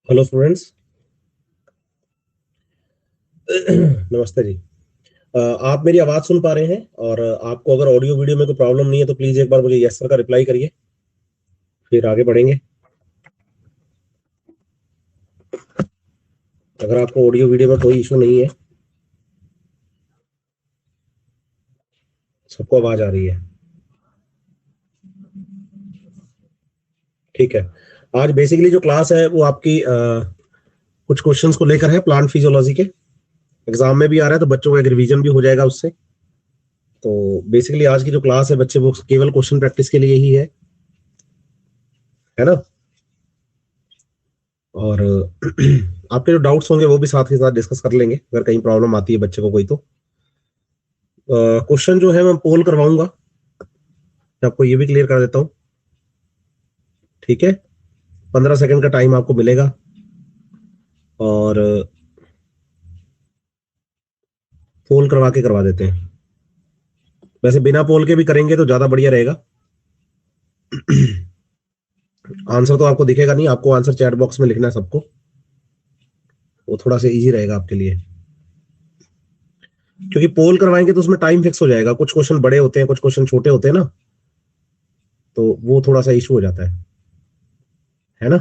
Hello students. नमस्ते जी। आप मेरी आवाज सुन पा रहे हैं? और आपको अगर ऑडियो वीडियो में कोई प्रॉब्लम नहीं है तो प्लीज एक बार मुझे यस सर का रिप्लाई करिए, फिर आगे बढ़ेंगे। अगर आपको ऑडियो वीडियो में कोई इशू नहीं है, सबको आवाज आ रही है, ठीक है। आज बेसिकली जो क्लास है वो आपकी कुछ क्वेश्चंस को लेकर है, प्लांट फिजियोलॉजी के। एग्जाम में भी आ रहा है तो बच्चों का एक रिवीजन भी हो जाएगा उससे। तो बेसिकली आज की जो क्लास है बच्चे, वो केवल क्वेश्चन प्रैक्टिस के लिए ही है ना। और आपके जो डाउट्स होंगे वो भी साथ के साथ डिस्कस कर लेंगे, अगर कहीं प्रॉब्लम आती है बच्चे को कोई तो। क्वेश्चन जो है मैं पोल करवाऊंगा, आपको ये भी क्लियर कर देता हूं, ठीक है। 15 सेकंड का टाइम आपको मिलेगा और पोल करवा देते हैं। वैसे बिना पोल के भी करेंगे तो ज्यादा बढ़िया रहेगा। आंसर तो आपको दिखेगा नहीं, आपको आंसर चैट बॉक्स में लिखना है सबको, वो थोड़ा सा इजी रहेगा आपके लिए। क्योंकि पोल करवाएंगे तो उसमें टाइम फिक्स हो जाएगा, कुछ क्वेश्चन बड़े होते हैं, कुछ क्वेश्चन छोटे होते हैं ना, तो वो थोड़ा सा इशू हो जाता है ना।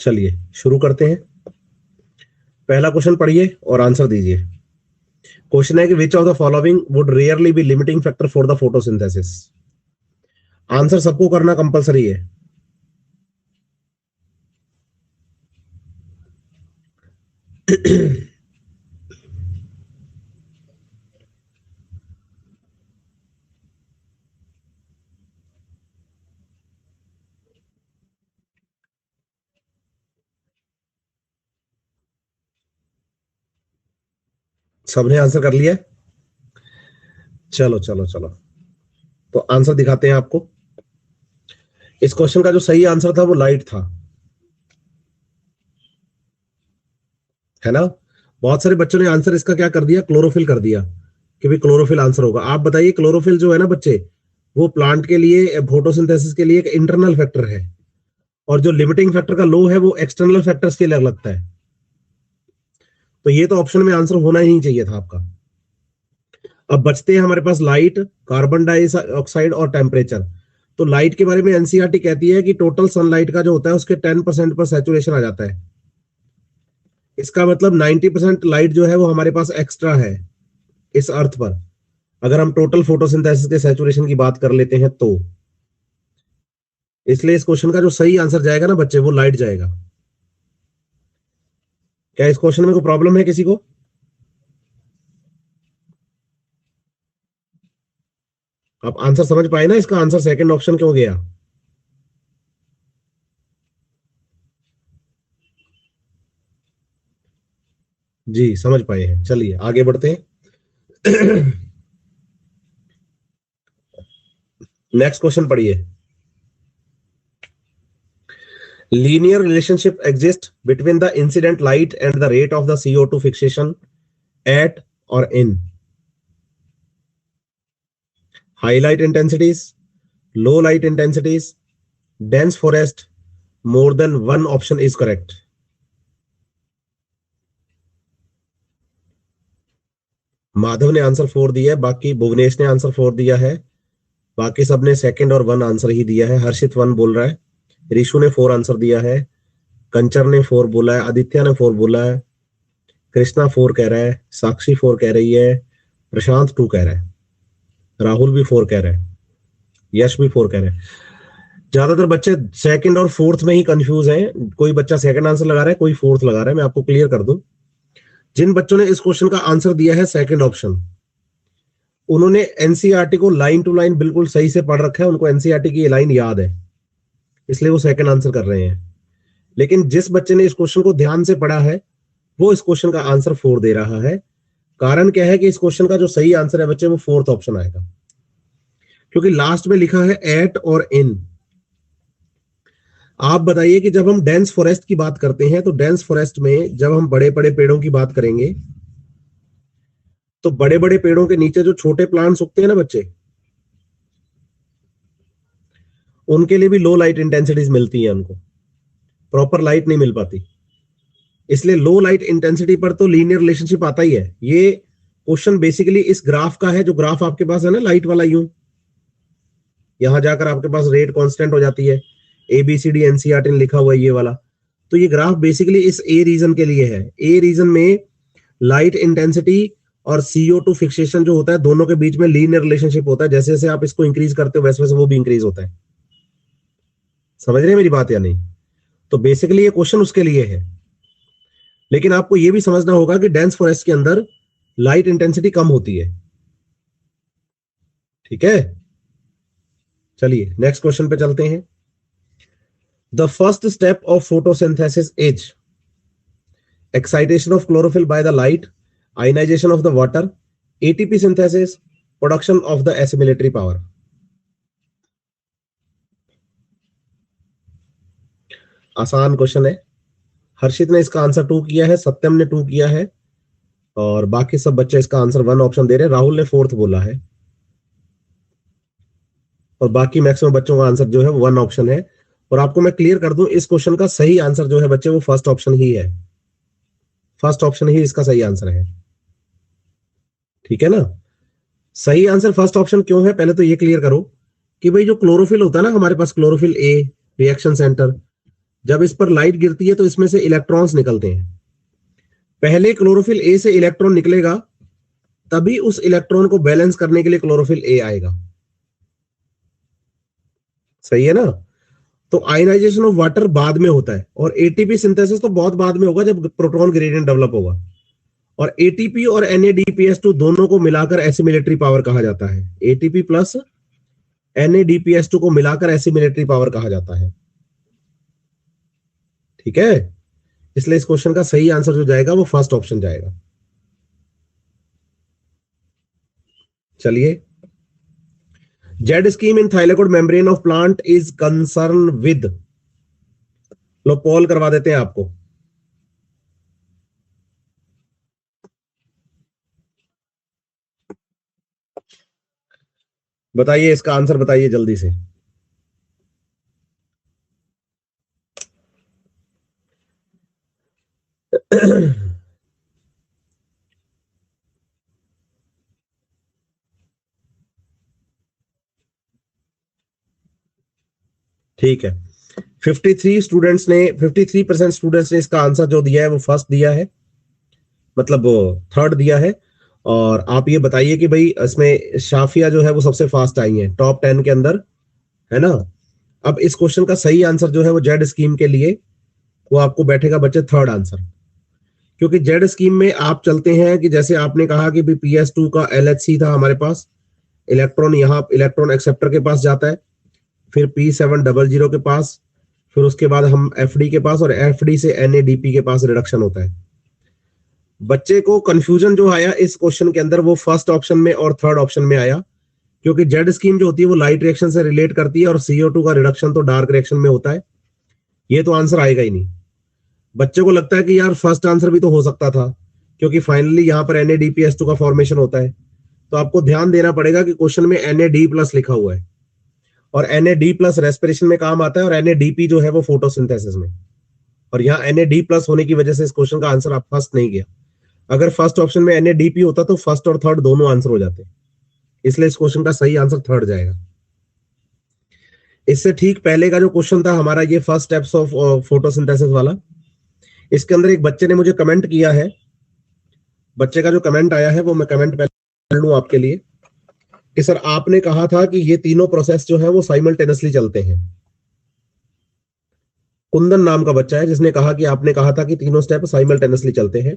चलिए शुरू करते हैं। पहला क्वेश्चन पढ़िए और आंसर दीजिए। क्वेश्चन है कि which of the following would rarely be limiting factor for the photosynthesis. Answer सबको करना कंपलसरी है। सबने आंसर कर लिया? चलो चलो चलो, तो आंसर दिखाते हैं आपको। इस क्वेश्चन का जो सही आंसर था वो लाइट था, है ना। बहुत सारे बच्चों ने आंसर इसका क्या कर दिया, क्लोरोफिल कर दिया, कि भाई क्लोरोफिल आंसर होगा। आप बताइए, क्लोरोफिल जो है ना बच्चे, वो प्लांट के लिए, फोटोसिंथेसिस के लिए एक इंटरनल फैक्टर है, और जो लिमिटिंग फैक्टर का लो है वो एक्सटर्नल फैक्टर्स के लिए लगता है। तो ये तो ऑप्शन में आंसर होना ही नहीं चाहिए था आपका। अब बचते हैं हमारे पास लाइट, कार्बन डाइऑक्साइड और टेम्परेचर। तो लाइट के बारे में एनसीईआरटी कहती है कि टोटल सनलाइट का जो होता है उसके 10% पर सैचुरेशन आ जाता है। इसका मतलब 90% लाइट जो है वो हमारे पास एक्स्ट्रा है इस अर्थ पर, अगर हम टोटल फोटोसिंथेसिस के सैचुरेशन की बात कर लेते हैं तो। इसलिए इस क्वेश्चन का जो सही आंसर जाएगा ना बच्चे, वो लाइट जाएगा। क्या इस क्वेश्चन में कोई प्रॉब्लम है किसी को? आप आंसर समझ पाए ना, इसका आंसर सेकंड ऑप्शन क्यों गया? जी समझ पाए हैं। चलिए आगे बढ़ते हैं। नेक्स्ट क्वेश्चन पढ़िए। Linear relationship exists between the incident light and the rate of the CO2 fixation at or in high light intensities, low light intensities, dense forest. More than one option is correct. Madhav ने answer 4 दिया है, बाकी भुवनेश ने answer 4 दिया है, बाकी सबने second और 1 आंसर ही दिया है। हर्षित 1 बोल रहा है, ऋषु ने 4 आंसर दिया है, कंचर ने 4 बोला है, आदित्य ने 4 बोला है, कृष्णा 4 कह रहा है, साक्षी 4 कह रही है, प्रशांत 2 कह रहा है, राहुल भी 4 कह रहा है, यश भी 4 कह रहे हैं। ज्यादातर बच्चे सेकंड और फोर्थ में ही कंफ्यूज हैं। कोई बच्चा सेकंड आंसर लगा रहा है, कोई फोर्थ लगा रहा है। मैं आपको क्लियर कर दूं, जिन बच्चों ने इस क्वेश्चन का आंसर दिया है सेकंड ऑप्शन, उन्होंने एनसीईआरटी को लाइन टू लाइन बिल्कुल सही से पढ़ रखा है, उनको एनसीईआरटी की ये लाइन याद है, इसलिए वो सेकंड आंसर कर रहे हैं। लेकिन जिस बच्चे ने इस क्वेश्चन को ध्यान से पढ़ा है, वो इस क्वेश्चन का आंसर 4 दे रहा है। कारण क्या है कि इस क्वेश्चन का जो सही आंसर है बच्चे, वो फोर्थ ऑप्शन आएगा, क्योंकि लास्ट में लिखा है एट और इन। आप बताइए कि जब हम डेंस फॉरेस्ट की बात करते हैं, तो डेंस फॉरेस्ट में जब हम बड़े बड़े पेड़ों की बात करेंगे, तो बड़े बड़े पेड़ों के नीचे जो छोटे प्लांट्स उगते हैं ना बच्चे, उनके लिए भी लो लाइट इंटेंसिटीज मिलती हैं उनको। प्रॉपर लाइट नहीं मिल पाती, इसलिए लो लाइट इंटेंसिटी पर तो लीनियर रिलेशनशिप आता ही है। ये क्वेश्चन बेसिकली इस ग्राफ का है, जो ग्राफ आपके पास है ना लाइट वाला, यूं यहां जाकर आपके पास रेट कांस्टेंट हो जाती है, ABCD NCERT लिखा हुआ है ये वाला। तो ये ग्राफ बेसिकली इस ए रीजन के लिए है। ए रीजन में लाइट इंटेंसिटी और CO2 फिक्सेशन जो होता है, दोनों के बीच में लीनियर रिलेशनशिप होता है। जैसे जैसे आप इसको इंक्रीज करते हो वैसे वैसे वो भी इंक्रीज होता है। समझ रहे हैं मेरी बात या नहीं? तो बेसिकली ये क्वेश्चन उसके लिए है। लेकिन आपको ये भी समझना होगा कि डेंस फॉरेस्ट के अंदर लाइट इंटेंसिटी कम होती है। ठीक है, चलिए नेक्स्ट क्वेश्चन पे चलते हैं। The first step of photosynthesis is excitation of chlorophyll by the light, ionization of the water, ATP synthesis, production of the assimilatory power. आसान क्वेश्चन है। हर्षित ने इसका आंसर 2 किया है, सत्यम ने 2 किया है, और बाकी सब बच्चे इसका आंसर 1 ऑप्शन दे रहे हैं। राहुल ने 4th बोला है, और बाकी मैक्सिमम बच्चों का आंसर जो है 1 ऑप्शन है। और आपको मैं क्लियर कर दूं, इस क्वेश्चन का सही आंसर जो है बच्चे वो फर्स्ट ऑप्शन ही है। फर्स्ट ऑप्शन ही इसका सही आंसर है। ठीक है ना? सही आंसर फर्स्ट ऑप्शन क्यों है, पहले तो ये क्लियर करो कि भाई जो क्लोरोफिल होता है ना हमारे पास, क्लोरोफिल ए रिएक्शन सेंटर, जब इस पर लाइट गिरती है तो इसमें से इलेक्ट्रॉन्स निकलते हैं। पहले क्लोरोफिल ए से इलेक्ट्रॉन निकलेगा, तभी उस इलेक्ट्रॉन को बैलेंस करने के लिए क्लोरोफिल ए आएगा। सही है ना? तो आयनाइजेशन ऑफ वाटर बाद में होता है, और एटीपी सिंथेसिस तो बहुत बाद में होगा जब प्रोटॉन ग्रेडियंट डेवलप होगा। और एटीपी और NADPS2 दोनों को मिलाकर एसिमिलेटरी पावर कहा जाता है। एटीपी प्लस NADPS2 को मिलाकर एसिमिलेटरी पावर कहा जाता है। ठीक है, इसलिए इस क्वेश्चन का सही आंसर जो जाएगा वो फर्स्ट ऑप्शन जाएगा। चलिए, Z scheme in thylakoid membrane of plant is concern with, लो पॉल करवा देते हैं आपको। बताइए इसका आंसर, बताइए जल्दी से। ठीक है, 53% स्टूडेंट्स ने इसका आंसर जो दिया है वो फर्स्ट दिया है, मतलब थर्ड दिया है। और आप ये बताइए कि भाई इसमें शाफिया जो है वो सबसे फास्ट आई है टॉप 10 के अंदर, है ना? अब इस क्वेश्चन का सही आंसर जो है वो जेड स्कीम के लिए वो आपको बैठेगा बच्चे थर्ड आंसर। क्योंकि जेड स्कीम में आप चलते हैं कि जैसे आपने कहा कि भाई PS2 का LHC था हमारे पास, इलेक्ट्रॉन यहाँ इलेक्ट्रॉन एक्सेप्टर के पास जाता है, फिर P700 के पास, फिर उसके बाद हम FD के पास, और FD से NADP के पास रिडक्शन होता है। बच्चे को कंफ्यूजन जो आया इस क्वेश्चन के अंदर वो फर्स्ट ऑप्शन में और थर्ड ऑप्शन में आया, क्योंकि जेड स्कीम जो होती है वो लाइट रिएक्शन से रिलेट करती है, और CO2 का रिडक्शन तो डार्क रिएक्शन में होता है। ये तो आंसर आएगा ही नहीं। बच्चे को लगता है कि यार फर्स्ट आंसर भी तो हो सकता था, क्योंकि फाइनली यहाँ पर NADPS2 का फॉर्मेशन होता है। तो आपको ध्यान देना पड़ेगा कि क्वेश्चन में NAD+ लिखा हुआ है, और NAD+ रेस्पिरेशन में काम आता है, और NADP जो है वो फोटोसिंथेसिस में। और यहाँ NAD+ होने की वजह से इस क्वेश्चन का आंसर आप फर्स्ट नहीं गया। अगर फर्स्ट ऑप्शन में NADP होता तो फर्स्ट और थर्ड दोनों आंसर हो जाते, इसलिए इस क्वेश्चन का सही आंसर थर्ड जाएगा। इससे ठीक पहले का जो क्वेश्चन था हमारा, ये फर्स्ट स्टेप्स ऑफ फोटोसिंथेसिस वाला, इसके अंदर एक बच्चे ने मुझे कमेंट किया है। बच्चे का जो कमेंट आया है वो मैं कमेंट पहले पढ़ लूं आपके लिए, कि सर आपने कहा था कि ये तीनों प्रोसेस जो है वो साइमल्टेनियसली चलते हैं। कुंदन नाम का बच्चा है जिसने कहा कि आपने कहा था कि तीनों स्टेप साइमल्टेनियसली चलते हैं।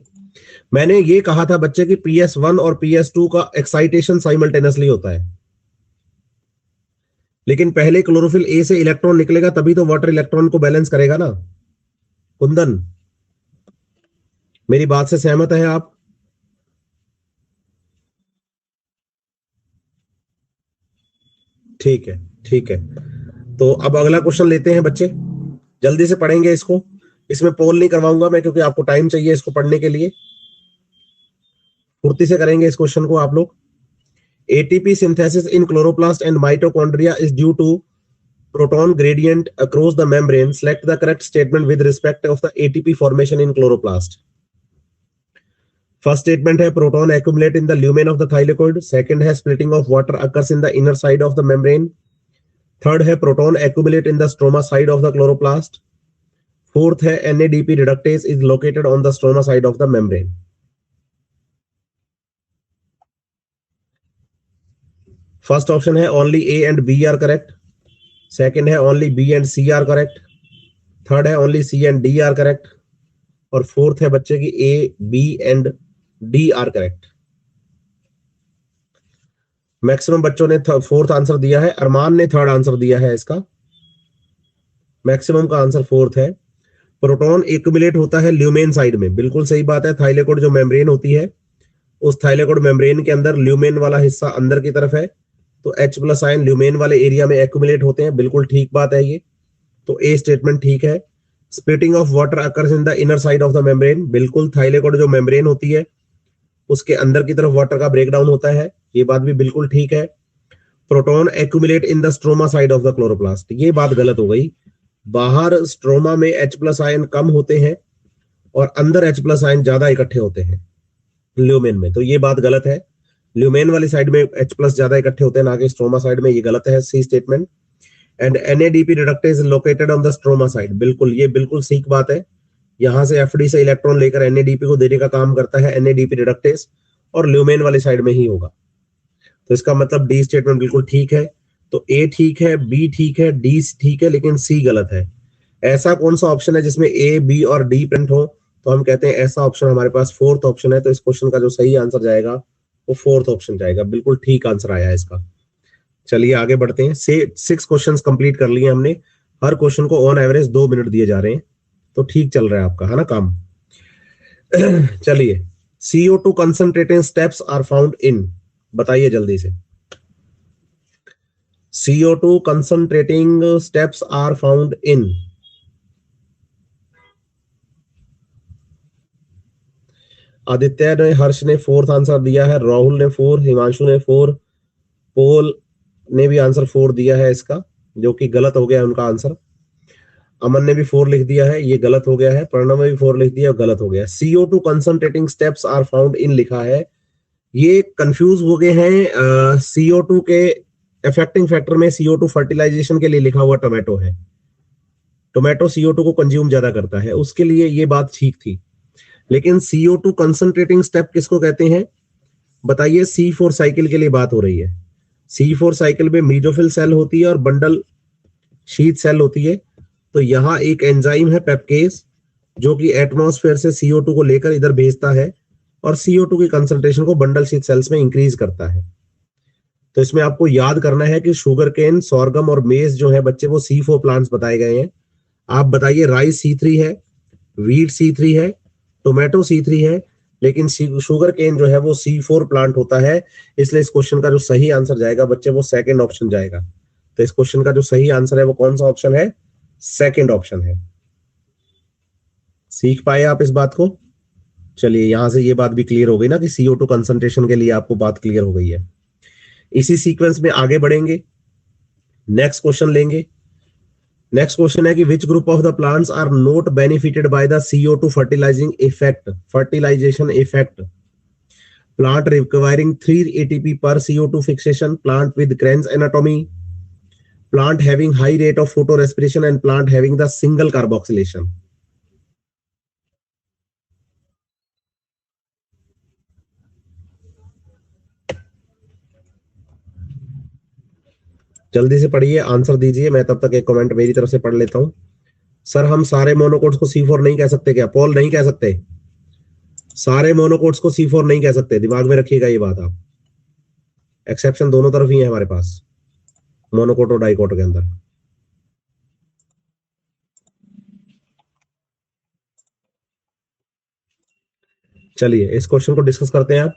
मैंने ये कहा था बच्चे की PS1 और PS2 का एक्साइटेशन साइमल्टेनियसली होता है, लेकिन पहले क्लोरोफिल ए से इलेक्ट्रॉन निकलेगा तभी तो वाटर इलेक्ट्रॉन को बैलेंस करेगा ना। कुंदन, मेरी बात से सहमत है आप? ठीक है, ठीक है। तो अब अगला क्वेश्चन लेते हैं बच्चे, जल्दी से पढ़ेंगे इसको। इसमें पोल नहीं करवाऊंगा मैं, क्योंकि आपको टाइम चाहिए इसको पढ़ने के लिए। फुर्ती से करेंगे इस क्वेश्चन को आप लोग। ATP synthesis in chloroplast and mitochondria is due to proton gradient across the membrane. Select the correct statement with respect of the ATP formation in chloroplast. First statement है proton accumulate in the lumen of the thylakoid. Second है splitting of water occurs in the inner side of the membrane. Third है proton accumulate in the stroma side of the chloroplast. Fourth है NADP reductase is located on the stroma side of the membrane. First option है only A and B are correct. Second है only B and C are correct. Third है only C and D are correct. और fourth है बच्चे की A, B and D are correct. Maximum बच्चों ने fourth answer दिया है, अरमान ने थर्ड आंसर दिया है इसका. मैक्सिमम का आंसर फोर्थ है. प्रोटॉन एक्युमुलेट होता है ल्यूमेन साइड में, बिल्कुल सही बात है. थाइलेकोइड जो मेम्ब्रेन होती है, उस थाइलेकोइड मेम्ब्रेन के अंदर ल्यूमेन वाला हिस्सा अंदर की तरफ है, तो H+ आयन ल्यूमेन वाले एरिया में एक्युमुलेट होते हैं. बिल्कुल ठीक बात है ये, तो ए स्टेटमेंट ठीक है. Splitting of water occurs in the inner side of the membrane, बिल्कुल थाइलेकोइड जो मेम्ब्रेन होती है उसके अंदर की तरफ वाटर का ब्रेकडाउन होता है, ये बात भी बिल्कुल ठीक है. Proton accumulate in the stroma side of the chloroplast, ये बात गलत हो गई. बाहर स्ट्रोमा में H+ आयन कम होते हैं और अंदर H+ आयन ज्यादा इकट्ठे होते हैं ल्यूमेन में, तो ये बात गलत है. ल्यूमेन वाली साइड में H+ ज्यादा इकट्ठे होते हैं, ना कि स्ट्रोमा साइड में, ये गलत है. C statement. And NADP reductase is located on the stroma side, बिल्कुल ये बिल्कुल सीख बात है. यहां से FD से इलेक्ट्रॉन लेकर NADP को देने का काम करता है NADP reductase, और ल्यूमेन वाली साइड में ही होगा. तो इसका मतलब डी स्टेटमेंट बिल्कुल ठीक है. तो ए ठीक है, बी ठीक है, डी ठीक है, लेकिन सी गलत है. ऐसा कौन सा ऑप्शन है जिसमें ए, बी और डी प्रिंट हो? तो हम कहते हैं ऐसा ऑप्शन हमारे पास फोर्थ ऑप्शन है. तो इस क्वेश्चन का जो सही आंसर जाएगा वो फोर्थ ऑप्शन जाएगा. बिल्कुल ठीक आंसर आया है इसका. चलिए आगे बढ़ते हैं. 6 क्वेश्चंस कंप्लीट कर लिए हमने. हर क्वेश्चन को ऑन एवरेज 2 मिनट दिए जा रहे हैं, तो ठीक चल रहा है आपका, है ना काम. चलिए, CO2 concentrating steps are found in, बताइए जल्दी से. CO2 concentrating steps are found in. Aditya ने, हर्ष ने फोर्थ आंसर दिया है, राहुल ने 4, हिमांशु ने 4, पोल ने भी आंसर 4 दिया है इसका, जो कि गलत हो गया है उनका आंसर. अमन ने भी 4 लिख दिया है, ये गलत हो गया है. प्रणव ने भी 4 लिख दिया, गलत हो गया. CO2 concentrating steps are found in लिखा है, ये कंफ्यूज हो गए हैं. CO2 के इफेक्टिंग फैक्टर में CO2 फर्टिलाइजेशन के लिए लिखा हुआ टोमेटो है. टोमेटो CO2 को कंज्यूम ज्यादा करता है, उसके लिए ये बात ठीक थी. लेकिन CO2 कंसंट्रेटिंग स्टेप किसको कहते हैं? बताइए. C4 साइकिल के लिए बात हो रही है. C4 साइकिल में मीजोफिल सेल होती है और बंडल शीथ सेल होती है. तो यहाँ एक एंजाइम है पेप्केस, जो कि एटमॉस्फेयर से CO2 को लेकर इधर भेजता है और CO2 की कंसंट्रेशन को बंडल शीथ सेल्स में इंक्रीज करता है. तो इसमें आपको याद करना है कि शुगर केन, सोरगम और मेज जो है बच्चे, वो C4 प्लांट्स बताए गए हैं. आप बताइए. राइस C3 है, वीट C3 है, टोमेटो C3 है, लेकिन शुगर केन जो है वो C4 प्लांट होता है. इसलिए इस क्वेश्चन का जो सही आंसर जाएगा बच्चे, वो सेकंड ऑप्शन जाएगा. तो इस क्वेश्चन का जो सही आंसर है वो कौन सा ऑप्शन है? सेकंड ऑप्शन है. सीख पाए आप इस बात को? चलिए, यहां से ये बात भी क्लियर हो गई ना कि CO2 कंसंट्रेशन के लिए आपको बात क्लियर हो गई है. इसी सीक्वेंस में आगे बढ़ेंगे, नेक्स्ट क्वेश्चन लेंगे. नेक्स्ट क्वेश्चन है कि which group of the plants are not benefited by the CO2 fertilisation effect. Plant requiring 3 ATP per CO2 fixation, plant with Kranz anatomy, plant having high rate of photorespiration and plant having the single carboxylation. जल्दी से पढ़िए, answer दीजिए. मैं तब तक एक comment मेरी तरफ से पढ़ लेता हूं. सर, हम सारे मोनोकोट्स को C4 नहीं कह सकते क्या? पॉल, नहीं कह सकते. सारे मोनोकोट्स को C4 नहीं कह सकते, दिमाग में रखिएगा ये बात आप. एक्सेप्शन दोनों तरफ ही है हमारे पास, मोनोकोट और डाइकोट के अंदर. चलिए इस क्वेश्चन को डिस्कस करते हैं आप.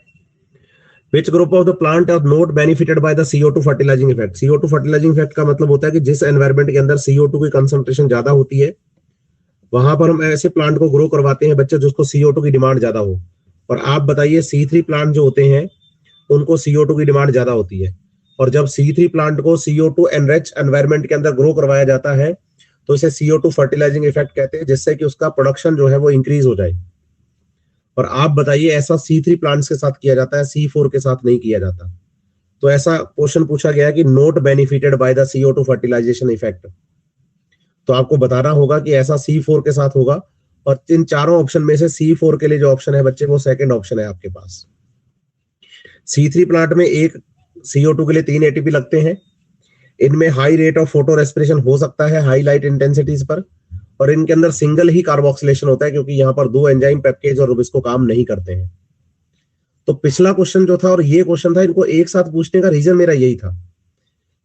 Which group of the plant are not benefited by the CO2 fertilizing effect? CO2 fertilizing effect का मतलब होता है कि जिस एनवायरमेंट के अंदर CO2 की कंसंट्रेशन ज्यादा होती है, वहां पर हम ऐसे प्लांट को ग्रो करवाते हैं बच्चे जिसको CO2 की डिमांड ज्यादा हो. और आप बताइए, C3 प्लांट जो होते हैं उनको CO2 की डिमांड ज्यादा होती है. और जब C3 प्लांट को CO2 एनरिच एनवायरनमेंट के अंदर ग्रो करवाया जाता है तो इसे CO2 फर्टिलाइजिंग इफेक्ट कहते हैं, जिससे कि उसका प्रोडक्शन जो है वो इंक्रीज हो जाए। और आप बताइए ऐसा C3 प्लांट्स के साथ किया जाता है, C4 के साथ नहीं किया जाता। तो ऐसा क्वेश्चन पूछा गया कि not benefited by the CO2 fertilisation effect, तो आपको बताना होगा कि ऐसा C4 के साथ होगा। और इन चारों ऑप्शन में से C4 के लिए जो ऑप्शन है बच्चे वो सेकंड ऑप्शन है आपके पास। C3 प्लांट में एक CO2 के लिए 3 ATP लगते हैं। इनमें high rate of photo respiration हो सकता है हाई लाइट इंटेंसिटीज पर, और इनके अंदर सिंगल ही कार्बोक्सिलेशन होता है क्योंकि यहाँ पर 2 एंजाइम पेप्टेज और रुबिस्को काम नहीं करते हैं। तो पिछला क्वेश्चन जो था और ये क्वेश्चन था, इनको एक साथ पूछने का रीजन मेरा यही था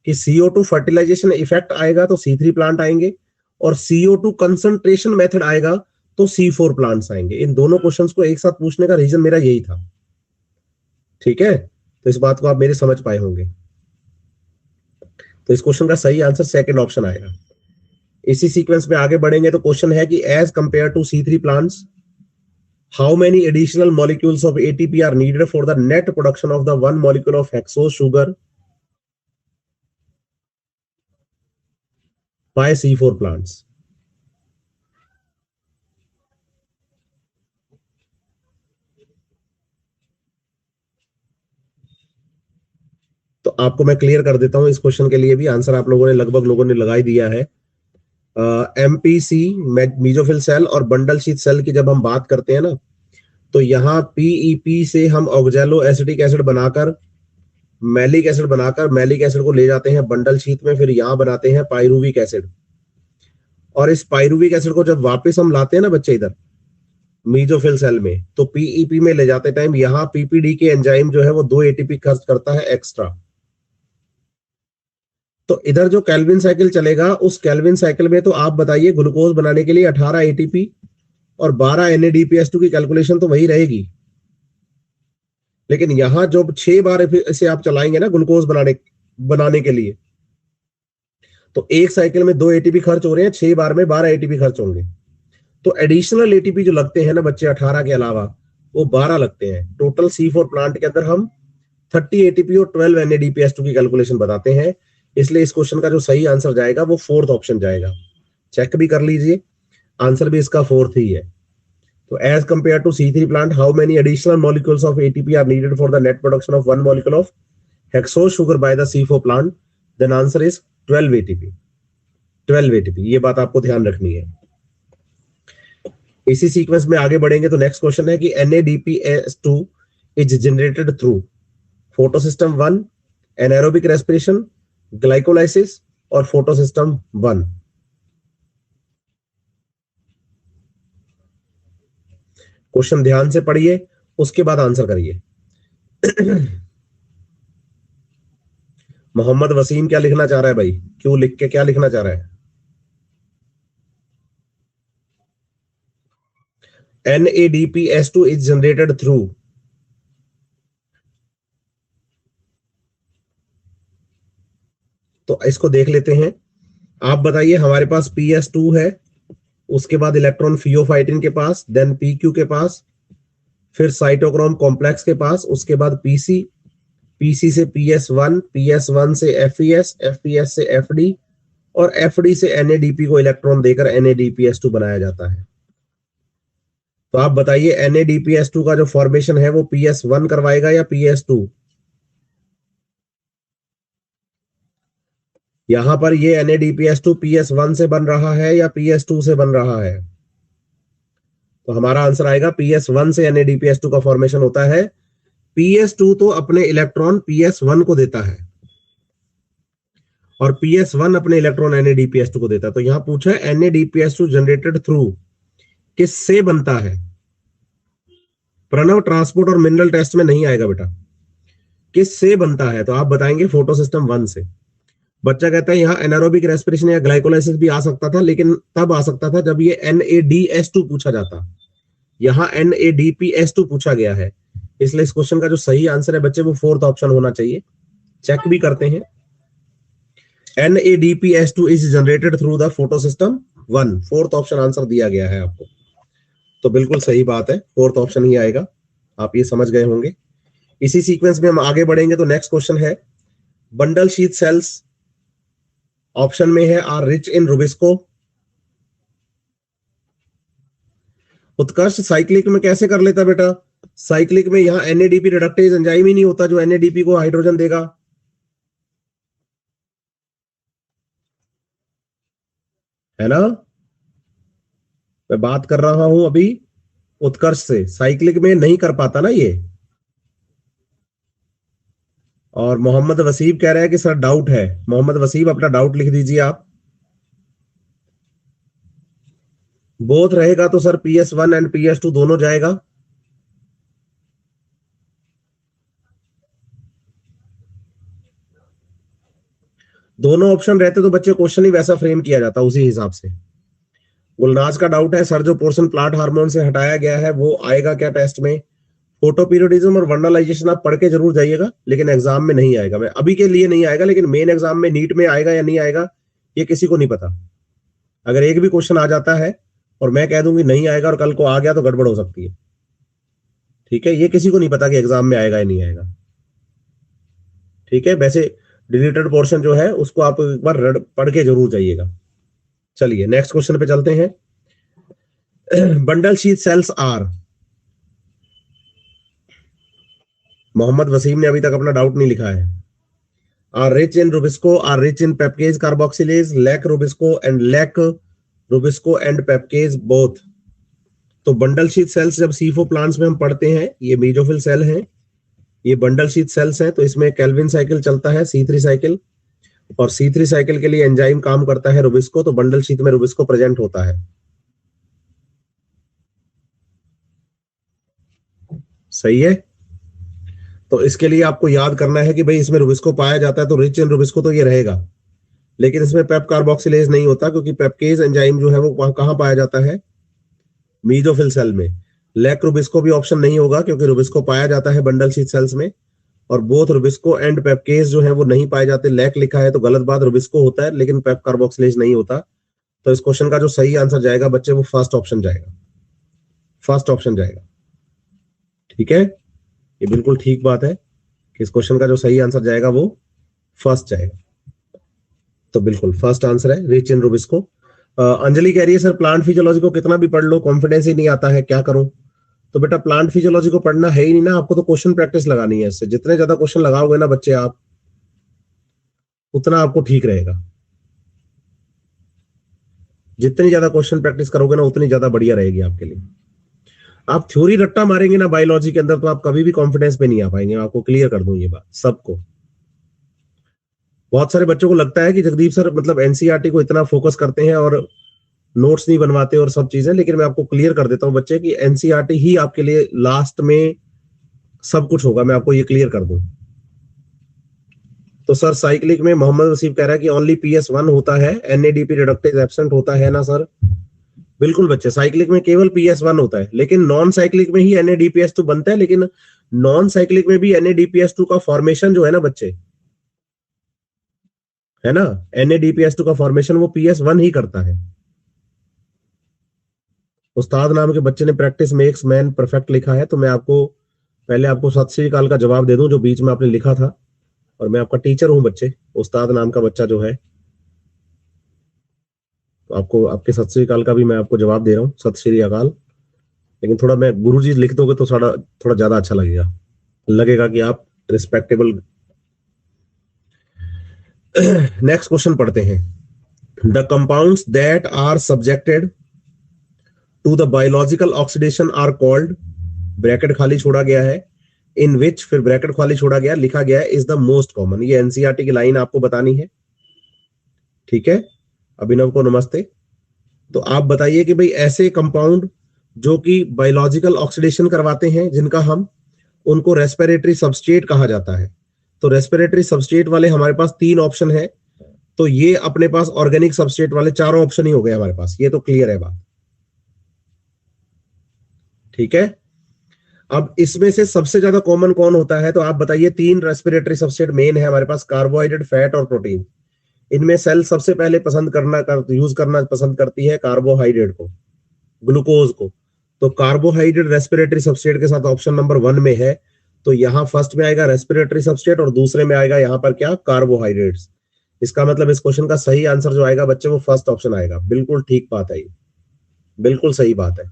कि CO2 फर्टिलाइजेशन इफेक्ट आएगा तो C3 प्लांट आएंगे, और CO2 कंसंट्रेशन मेथड आएगा तो C4 प्लांट्स आएंगे। इन दोनों क्वेश्चंस को एक साथ पूछने का रीजन मेरा यही था। ठीक है, तो इस बात को आप मेरे समझ पाए होंगे। तो इस क्वेश्चन का सही आंसर सेकंड ऑप्शन आएगा। इसी सीक्वेंस में आगे बढ़ेंगे तो क्वेश्चन है कि as compare to C3 plants how many additional molecules of ATP are needed for the net production of the one molecule of hexose sugar by C4 plants. तो आपको मैं क्लियर कर देता हूं, इस क्वेश्चन के लिए भी आंसर आप लोगों ने लगभग लोगों ने लगा ही दिया है। MPC मीजोफिल सेल और बंडल शीथ सेल की जब हम बात करते हैं ना, तो यहाँ PEP से हम ऑक्जेलो एसिटिक एसिड बनाकर मैलिक एसिड को ले जाते हैं बंडल शीथ में, फिर यहाँ बनाते हैं पाइरुविक एसिड। और इस पाइरुविक एसिड को जब वापस हम लाते हैं ना बच्चे इधर मीजोफिल सेल में, तो PEP में ले जाते टाइम यहाँ PPD के एंजाइम जो है वो 2 ATP खर्च करता है एक्स्ट्रा। तो इधर जो केल्विन साइकिल चलेगा उस केल्विन साइकिल में तो आप बताइए ग्लूकोज बनाने के लिए 18 ATP और 12 NADPS2 की कैलकुलेशन तो वही रहेगी। लेकिन यहां जब 6 बार इसे आप चलाएंगे ना ग्लूकोज बनाने के लिए, तो एक साइकिल में 2 ATP खर्च हो रहे हैं, 6 बार में 12 ATP खर्च होंगे। तो एडिशनल ATP जो लगते हैं ना बच्चे 18 के अलावा, वो 12 लगते हैं। टोटल C4 प्लांट के अंदर हम 30 ATP और 12 NADPS2 की कैलकुलेशन बताते हैं। इसलिए इस क्वेश्चन का जो सही आंसर जाएगा वो फोर्थ ऑप्शन जाएगा। चेक भी कर लीजिए, आंसर भी इसका फोर्थ ही है। तो as compare to C3 plant how many additional molecules of ATP are needed for the net production of one molecule of hexose sugar by the C4 plant, then answer is 12 ATP। 12 ATP, ये बात आपको ध्यान रखनी है। इसी sequence में आगे बढ़ेंगे तो नेक्स्ट क्वेश्चन है कि NADPS2 is generated through photosystem 1, anaerobic respiration, glycolysis और फोटोसिस्टम 1। क्वेश्चन ध्यान से पढ़िए, उसके बाद आंसर करिए। मोहम्मद वसीम क्या लिखना चाह रहा है भाई? क्यों लिख के क्या लिखना चाह रहा है? NADPS2 is generated through तो इसको देख लेते हैं। आप बताइए, हमारे पास PS2 है, उसके बाद इलेक्ट्रॉन फियोफाइटिन के पास, देन PQ के पास, फिर साइटोक्रोम कॉम्प्लेक्स के पास, उसके बाद PC से PS1 से FES से FD और FD से NADP को इलेक्ट्रॉन देकर NADPS2 बनाया जाता है। तो आप बताइए NADPS2 का जो फॉर्मेशन है वो PS1 करवाएगा या PS2? यहां पर ये NADPS2 PS1 से बन रहा है या PS2 से बन रहा है? तो हमारा आंसर आएगा PS1 से NADPS2 का फॉर्मेशन होता है। PS2 तो अपने इलेक्ट्रॉन PS1 को देता है और PS1 अपने इलेक्ट्रॉन NADPS2 को देता है। तो यहां पूछा है NADPS2 जनरेटेड थ्रू किससे बनता है? प्रणव, ट्रांसपोर्ट और मिनरल टेस्ट में नहीं आएगा बेटा। किससे बनता है? तो आप बताएंगे फोटोसिस्टम 1 से। बच्चा कहता है यहाँ एनारोबिक रेस्पिरेशन या ग्लाइकोलाइसिस भी आ सकता था, लेकिन तब आ सकता था जब ये NADS2 पूछा जाता। यहाँ NADPS2 पूछा गया है, इसलिए इस क्वेश्चन का जो सही आंसर है बच्चे वो फोर्थ ऑप्शन होना चाहिए। चेक भी करते हैं। NADPS2 is generated through the photosystem 1, fourth option answer दिया गया है आपको। तो बिल्कुल सही बात है, फोर्थ ऑप्शन ही आएगा। आप ये समझ गए होंगे। इसी सीक्वेंस में हम आगे बढ़ेंगे तो नेक्स्ट क्वेश्चन है बंडल शीथ सेल्स ऑप्शन में है are rich in rubisco. Utkarsh cyclic में कैसे कर लेता बेटा? साइक्लिक में यहां एनएडीपी रिडक्टेज एंजाइम ही नहीं होता जो एनएडीपी को हाइड्रोजन देगा, है ना? मैं बात कर रहा हूं अभी उत्कर्ष से, साइक्लिक में नहीं कर पाता ना ये। और मोहम्मद वसीब कह रहा है कि सर डाउट है। मोहम्मद वसीब अपना डाउट लिख दीजिए आप। बोथ रहेगा तो सर PS1 एंड PS2 दोनों जाएगा। दोनों ऑप्शन रहते तो बच्चे क्वेश्चन ही वैसा फ्रेम किया जाता उसी हिसाब से। गुलनाज का डाउट है सर जो पोर्शन प्लांट हार्मोन से हटाया गया है वो आएगा क्या टेस्ट में? फोटोपीरियोडिज्म और वर्नलाइजेशन आप पढ़ के जरूर जाइएगा, लेकिन एग्जाम में नहीं आएगा। मैं अभी के लिए नहीं आएगा, लेकिन मेन एग्जाम में नीट में आएगा या नहीं आएगा ये किसी को नहीं पता। अगर एक भी क्वेश्चन आ जाता है और मैं कह दूंगी नहीं आएगा और कल को आ गया तो गड़बड़ हो सकती है। ठीक है, ये किसी को नहीं पता कि एग्जाम में आएगा या नहीं आएगा। ठीक है, वैसे डिलीटेड पोर्शन जो है उसको आप एक बार पढ़ के जरूर जाइएगा। चलिए नेक्स्ट क्वेश्चन पे चलते हैं। Bundle sheath cells are, Mohammad Wasim ने अभी तक अपना डाउट नहीं लिखा है। Are rich in rubisco, are rich in pepcase carboxylase, lack rubisco and pepcase both. तो बंडल शीथ सेल्स जब C4 प्लांट्स में हम पढ़ते हैं, ये मेजोफिल सेल हैं, ये बंडल शीथ सेल्स हैं, तो इसमें केल्विन साइकिल चलता है, C3 साइकिल, और C3 साइकिल के लिए एंजाइम काम करता है रुबिस्को, तो बंडल शीथ में रुबिस्को प्रेजेंट होता है। सही है। तो इसके लिए आपको याद करना है कि भाई इसमें रुबिस्को पाया जाता है तो रिच इन रुबिस्को तो ये रहेगा, लेकिन इसमें पेप कार्बोक्सिलेज नहीं होता, क्योंकि पेप्केज एंजाइम जो है वो कहां पाया जाता है? मीजोफिल सेल में। लैक रुबिस्को भी ऑप्शन नहीं होगा, क्योंकि रुबिस्को पाया जाता है बंडल शीथ सेल्स में, और बोथ रुबिस्को एंड पेप्केज जो है वो नहीं पाए जाते। लैक लिखा है तो गलत बात, रुबिस्को होता है लेकिन पेप कार्बोक्सिलेज नहीं होता। तो इस क्वेश्चन का जो सही आंसर जाएगा बच्चे वो फर्स्ट ऑप्शन जाएगा, फर्स्ट ऑप्शन जाएगा। ठीक है, ये बिल्कुल ठीक बात है कि इस क्वेश्चन का जो सही आंसर जाएगा वो फर्स्ट जाएगा। तो बिल्कुल फर्स्ट आंसर है रिच इन रुबिस्को। अंजलि कह रही है सर प्लांट फिजियोलॉजी को कितना भी पढ़ लो कॉन्फिडेंस ही नहीं आता है, क्या करूं? तो बेटा प्लांट फिजियोलॉजी को पढ़ना है ही नहीं ना, आपको तो क्वेश्चन प्रैक्टिस लगानी है। इससे जितने ज्यादा क्वेश्चन लगाओगे ना बच्चे आप, उतना आपको ठीक रहेगा। जितनी ज्यादा क्वेश्चन प्रैक्टिस करोगे ना उतनी ज्यादा बढ़िया रहेगी आपके लिए। आप थ्योरी रट्टा मारेंगे ना बायोलॉजी के अंदर तो आप कभी भी कॉन्फिडेंस पे नहीं आ पाएंगे। आपको क्लियर कर दूं ये बात सबको। बहुत सारे बच्चों को लगता है कि जगदीप सर मतलब एनसीईआरटी को इतना फोकस करते हैं और नोट्स नहीं बनवाते और सब चीजें, लेकिन मैं आपको क्लियर कर देता हूं बच्चे कि एनसीईआरटी ही आपके लिए लास्ट में सब कुछ होगा, मैं आपको ये क्लियर कर दूं। तो सर साइक्लिक में मोहम्मद वसीफ कह रहा है कि ओनली PS1 होता है, एनएडीपी रिडक्टेज एब्सेंट होता है ना सर? बिल्कुल बच्चे, साइक्लिक में केवल PS1 होता है, लेकिन नॉन साइक्लिक में ही NADPH2 बनता है। लेकिन नॉन साइक्लिक में भी NADPH2 का फॉर्मेशन जो है ना बच्चे, है ना, NADPH2 का फॉर्मेशन वो PS1 ही करता है। उस्ताद नाम के बच्चे ने प्रैक्टिस मेक्स मैन परफेक्ट लिखा है, तो मैं आपको पहले आपको सत श्री अकाल का जवाब दे दूं जो बीच में आपने लिखा था, और मैं आपका टीचर हूं बच्चे। उस्ताद नाम का बच्चा जो है, तो आपको आपके सत श्री अकाल का भी मैं आपको जवाब दे रहा हूँ, सत श्री अकाल। लेकिन थोड़ा मैं गुरुजी लिख दोगे तो थोड़ा थोड़ा ज्यादा अच्छा लगेगा, लगेगा कि आप रिस्पेक्टेबल। नेक्स्ट क्वेश्चन पढ़ते हैं। The compounds that are subjected to the biological oxidation are called, bracket खाली छोड़ा गया है, इन विच, फिर ब्रैकेट खाली छोड़ा गया, लिखा गया है इज द मोस्ट कॉमन। ये एनसीईआरटी की लाइन आपको बतानी है। ठीक है, अभिनव को नमस्ते। तो आप बताइए कि भाई ऐसे कंपाउंड जो कि बायोलॉजिकल ऑक्सीडेशन करवाते हैं जिनका हम, उनको रेस्पिरेटरी सबस्ट्रेट कहा जाता है। तो रेस्पिरेटरी सबस्ट्रेट वाले हमारे पास 3 ऑप्शन है, तो ये अपने पास ऑर्गेनिक सबस्ट्रेट वाले 4 ऑप्शन ही हो गए हमारे पास, ये तो क्लियर है बात। ठीक है, अब इसमें से सबसे ज्यादा कॉमन कौन होता है? तो आप बताइए। 3 रेस्पिरेटरी सबस्ट्रेट मेन है हमारे पास, कार्बोहाइड्रेट, फैट और प्रोटीन। इनमें सेल सबसे पहले यूज करना पसंद करती है कार्बोहाइड्रेट को, ग्लूकोज को। तो कार्बोहाइड्रेट रेस्पिरेटरी सबस्ट्रेट के साथ ऑप्शन नंबर 1 में है, तो यहाँ फर्स्ट में आएगा रेस्पिरेटरी सबस्ट्रेट और दूसरे में आएगा यहाँ पर क्या, कार्बोहाइड्रेट्स। इसका मतलब इस क्वेश्चन का सही आंसर जो आएगा बच्चे वो फर्स्ट ऑप्शन आएगा। बिल्कुल ठीक बात है, ये बिल्कुल सही बात है,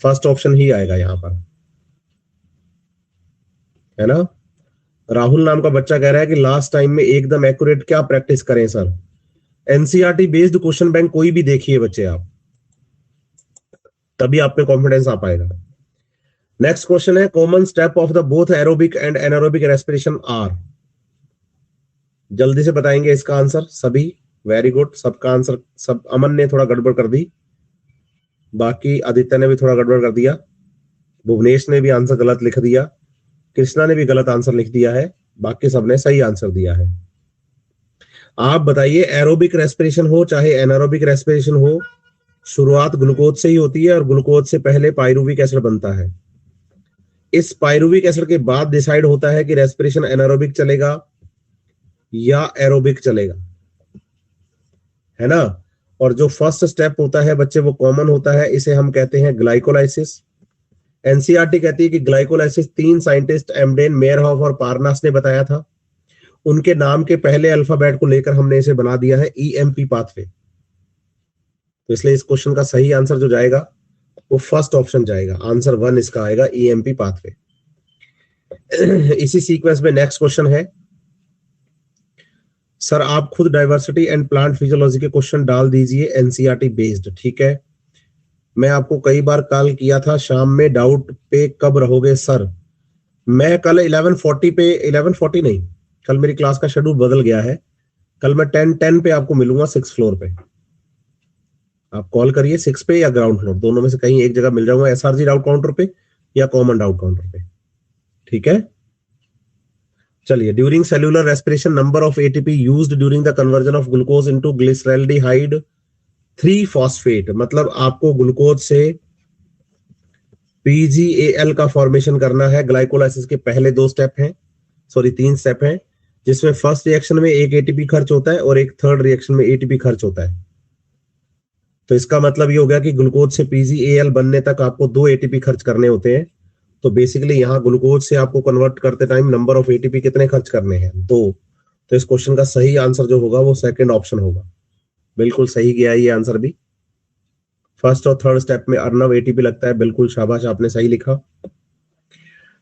फर्स्ट ऑप्शन ही आएगा यहाँ पर, है ना। राहुल नाम का बच्चा कह रहा है कि लास्ट टाइम में एकदम एक्यूरेट क्या प्रैक्टिस करें sir. NCERT based question bank कोई भी देखिए बच्चे आप, तभी आप में कॉन्फिडेंस आ पाएगा। नेक्स्ट क्वेश्चन है, common step of the both aerobic and anaerobic respiration are. जल्दी से बताएंगे इसका आंसर सभी। वेरी गुड, सबका आंसर, सब, अमन ने थोड़ा गड़बड़ कर दी, बाकी आदित्य ने भी थोड़ा गड़बड़ कर दिया, भुवनेश ने भी आंसर गलत लिख दिया, कृष्णा ने भी गलत आंसर लिख दिया है, बाकी सबने सही आंसर दिया है। आप बताइए, एरोबिक रेस्पिरेशन हो चाहे एनारोबिक रेस्पिरेशन हो, शुरुआत ग्लूकोज से ही होती है और ग्लूकोज से पहले पायरुविक एसिड बनता है। इस पायरुविक एसिड के बाद डिसाइड होता है कि रेस्पिरेशन एनारोबिक चलेगा या एरोबिक चलेगा, है ना। और जो फर्स्ट स्टेप होता है बच्चे वो कॉमन होता है, इसे हम कहते हैं ग्लाइकोलाइसिस। एनसीईआरटी कहती है कि ग्लाइकोलाइसिस 3 साइंटिस्ट एमडेन, मेयरहॉफ और पारनास ने बताया था। उनके नाम के पहले अल्फाबेट को लेकर हमने इसे बना दिया है ईएमपी पाथवे। तो इसलिए इस क्वेश्चन का सही आंसर जो जाएगा वो फर्स्ट ऑप्शन जाएगा, आंसर 1 इसका आएगा, ईएमपी पाथवे। इसी सीक्वेंस में नेक्स्ट क्वेश्चन है, सर आप खुद डाइवर्सिटी एंड प्लांट फिजियोलॉजी के क्वेश्चन डाल दीजिए एनसीईआरटी बेस्ड। ठीक है, मैं आपको कई बार कॉल किया था शाम में, डाउट पे कब रहोगे सर। मैं कल 11:40 पे, 11:40 नहीं, कल मेरी क्लास का शेड्यूल बदल गया है, कल मैं 10:10 पे आपको मिलूंगा 6th फ्लोर पे। आप कॉल करिए 6 पे या ग्राउंड फ्लोर, दोनों में से कहीं एक जगह मिल जाऊंगा, एसआरजी डाउट काउंटर पे या कॉमन डाउट काउंटर पे। ठीक है, चलिए। During cellular respiration number of ATP used during the conversion of glucose into glyceraldehyde 3 phosphate. मतलब आपको ग्लूकोज से पीजीएल का फॉर्मेशन करना है। ग्लाइकोलाइसिस के पहले 2 स्टेप हैं, सॉरी 3 स्टेप हैं, जिसमें फर्स्ट रिएक्शन में एक एटीपी खर्च होता है और एक थर्ड रिएक्शन में एटीपी खर्च होता है। तो इसका मतलब ये हो गया कि ग्लूकोज से पीजीएल बनने तक आपको 2 एटीपी खर्च करने होते हैं। तो बेसिकली यहाँ ग्लूकोज से आपको कन्वर्ट करते टाइम नंबर ऑफ एटीपी कितने खर्च करने हैं, 2। तो इस क्वेश्चन का सही आंसर जो होगा वो सेकंड ऑप्शन होगा। बिल्कुल सही गया ये आंसर भी। फर्स्ट और थर्ड स्टेप में अर्नव एटीपी लगता है, बिल्कुल शाबाश, आपने सही लिखा।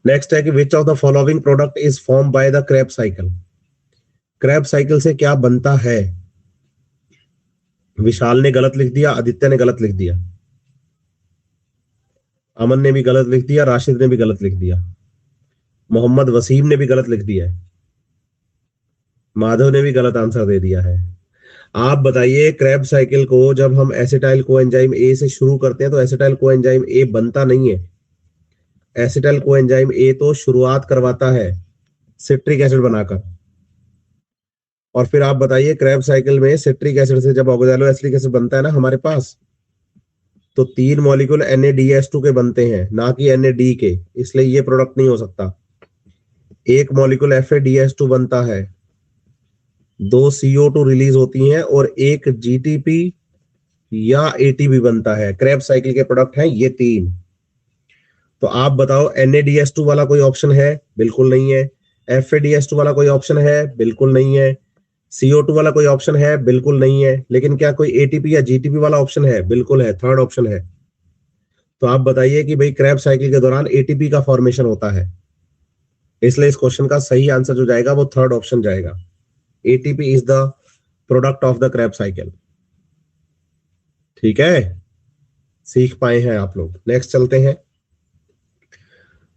नेक्स्ट है कि which of the following product is form by the Krebs cycle. Krebs cycle से क्या बनता है। विशाल ने गलत लिख दिया, आदित्य ने गलत लिख दिया, अमन ने भी गलत लिख दिया, राशिद ने भी गलत लिख दिया, मोहम्मद वसीम ने भी गलत लिख दिया है, माधव ने भी गलत आंसर दे दिया है। आप बताइए, क्रेब साइकिल को जब हम एसिटाइल कोएंजाइम ए से शुरू करते हैं तो एसिटाइल कोएंजाइम ए बनता नहीं है। एसिटाइल कोएंजाइम ए तो शुरुआत करवाता है सिट्रिक एसिड बनाकर। और फिर आप बताइए, क्रेब साइकिल में सिट्रिक एसिड से जब ऑक्सैलो एसिटिक एसिड बनता है ना हमारे पास, तो 3 मॉलिक्यूल NADH2 के बनते हैं, ना कि NAD के, इसलिए ये प्रोडक्ट नहीं हो सकता। 1 मॉलिक्यूल FADH2 बनता है, 2 CO2 रिलीज होती हैं और 1 GTP या ATP बनता है। क्रेब साइकिल के प्रोडक्ट हैं ये 3। तो आप बताओ, NADH2 वाला कोई ऑप्शन है? बिल्कुल नहीं है। FADH2 वाला कोई ऑप्शन है? बिल्कुल नहीं है। CO2 वाला कोई ऑप्शन है? बिल्कुल नहीं है। लेकिन क्या कोई ATP या GTP वाला ऑप्शन है? बिल्कुल है, थर्ड ऑप्शन है। तो आप बताइए कि भाई क्रेब साइकिल के दौरान ATP का फॉर्मेशन होता है, इसलिए इस क्वेश्चन का सही आंसर जो जाएगा वो थर्ड ऑप्शन जाएगा। ATP is the product of the Krebs cycle. ठीक है, सीख पाए हैं आप लोग। नेक्स्ट चलते हैं।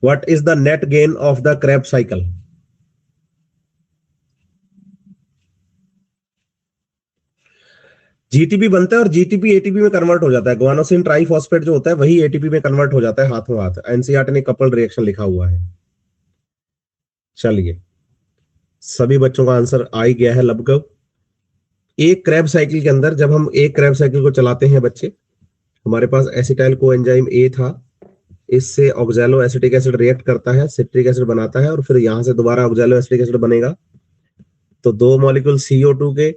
What is the net gain of the Krebs cycle. GTP बनता है और जीटीपी एटीपी में कन्वर्ट हो जाता है। ग्वानोसिन ट्राइफॉस्फेट जो होता है वही एटीपी में कन्वर्ट हो जाता है हाथों हाथ। एनसीईआरटी ने कपल्ड रिएक्शन लिखा हुआ है। चलिए, सभी बच्चों का आंसर आ ही गया है लगभग। एक क्रेब साइकिल के अंदर जब हम एक क्रेब साइकिल को चलाते हैं बच्चे, हमारे पास एसिटाइल कोएंजाइम ए था, इससे ऑक्सैलो एसिटिक एसिड रिएक्ट करता है, सिट्रिक एसिड बनाता है और फिर यहां से दोबारा ऑक्सैलो एसिटिक एसिड बनेगा। तो 2 मॉलिक्यूल CO2 के,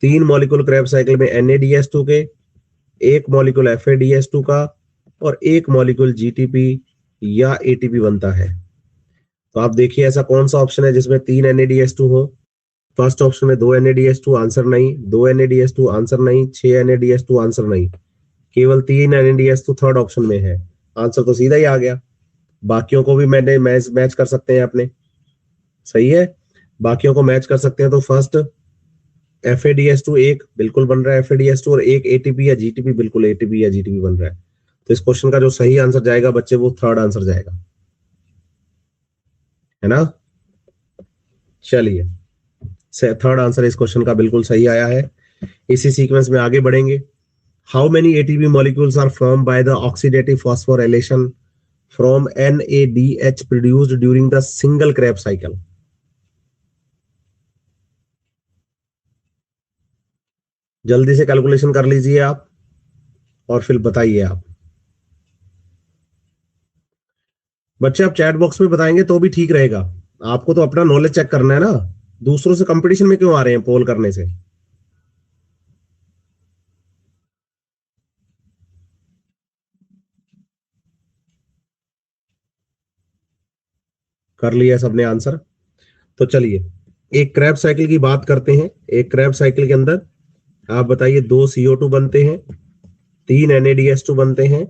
3 मॉलिक्यूल क्रेब साइकिल में NADH2 के, 1 मॉलिक्यूल FADH2 का और 1 मॉलिक्यूल GTP या ATP बनता है। तो आप देखिए ऐसा कौन सा ऑप्शन है जिसमें 3 NaDH2 हो। फर्स्ट ऑप्शन में 2 NaDH2 आंसर नहीं, 2 NaDH2 आंसर नहीं, 6 NaDH2 आंसर नहीं, केवल 3 NaDH2 थर्ड ऑप्शन में है। आंसर तो सीधा ही आ गया। बाकियों को भी मैंने मैच कर सकते हैं अपने, सही है, बाकियों को मैच कर सकते हैं। तो फर्स्ट FADH2 एक बिल्कुल बन रहा है FADH2, और एक ATP या GTP, बिल्कुल ATP या GTP बन रहा है। तो इस क्वेश्चन का जो सही आंसर जाएगा बच्चे वो थर्ड आंसर जाएगा, है ना। चलिए, थर्ड आंसर इस क्वेश्चन का बिल्कुल सही आया है। इसी सीक्वेंस में आगे बढ़ेंगे। How many ATP molecules are form by the oxidative phosphorylation from NaDH produced during the single Krebs cycle. जल्दी से कैलकुलेशन कर लीजिए आप और फिर बताइए आप। बच्चे आप चैट बॉक्स में बताएंगे तो भी ठीक रहेगा। आपको तो अपना नॉलेज चेक करना है ना, दूसरों से कंपटीशन में क्यों आ रहे हैं पोल करने से। कर लिया सबने आंसर। तो चलिए एक क्रैब साइकिल की बात करते हैं। एक क्रैब साइकिल के अंदर आप बताइए 2 CO2 बनते हैं, 3 NaDH2 बनते हैं,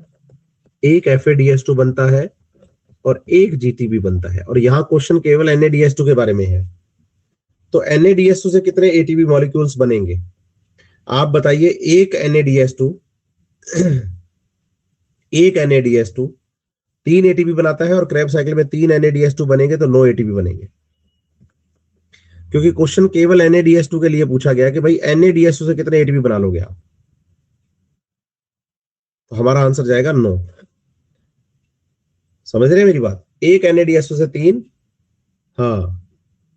एक FADH2 बनता है और एक GTP बनता है। और यहाँ क्वेश्चन केवल NaDH2 के बारे में है। तो NaDH2 से कितने ATP मॉलिक्यूल्स बनेंगे आप बताइए। एक NaDH2 एक NaDH2 3 ATP बनाता है, और क्रैब साइकिल में 3 NaDH2 बनेंगे तो 9 ATP बनेंगे। क्योंकि क्वेश्चन केवल NaDH2 के लिए पूछा गया कि भाई NaDH2 से कितने ATP बना लोगे आप, तो हमारा आंसर जाएगा 9। समझ रहे हैं मेरी बात, एक NaDH2 से 3। हाँ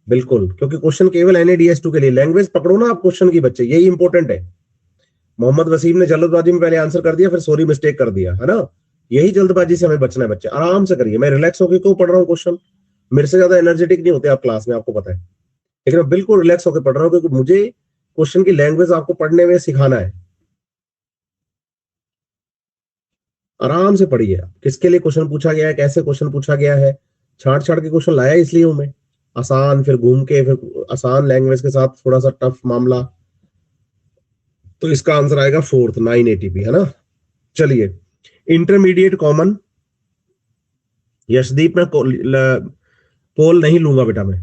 बिल्कुल, क्योंकि क्वेश्चन केवल NaDH2 के लिए। लैंग्वेज पकड़ो ना आप क्वेश्चन की बच्चे, यही इंपॉर्टेंट है। मोहम्मद वसीम ने जल्दबाजी में पहले आंसर कर दिया, फिर सॉरी मिस्टेक कर दिया, है ना। यही जल्दबाजी से हमें बचना है बच्चे, आराम से करिए। मैं रिलैक्स होकर क्यों पढ़ रहा हूँ क्वेश्चन, मेरे से ज्यादा एनर्जेटिक नहीं होते आप क्लास में, आपको पता है। लेकिन मैं बिल्कुल रिलैक्स होकर पढ़ रहा हूँ क्योंकि मुझे क्वेश्चन की लैंग्वेज आपको पढ़ने में सिखाना है। आराम से पढ़िए आप, किसके लिए क्वेश्चन पूछा गया है, कैसे क्वेश्चन पूछा गया है। छाड़ छाड़ के क्वेश्चन लाया इसलिए हूं मैं, आसान, फिर घूम के, फिर आसान लैंग्वेज के साथ थोड़ा सा टफ मामला। तो इसका आंसर आएगा फोर्थ, 9 ATP, है ना। चलिए इंटरमीडिएट कॉमन। यशदीप मैं पोल नहीं लूंगा बेटा मैं।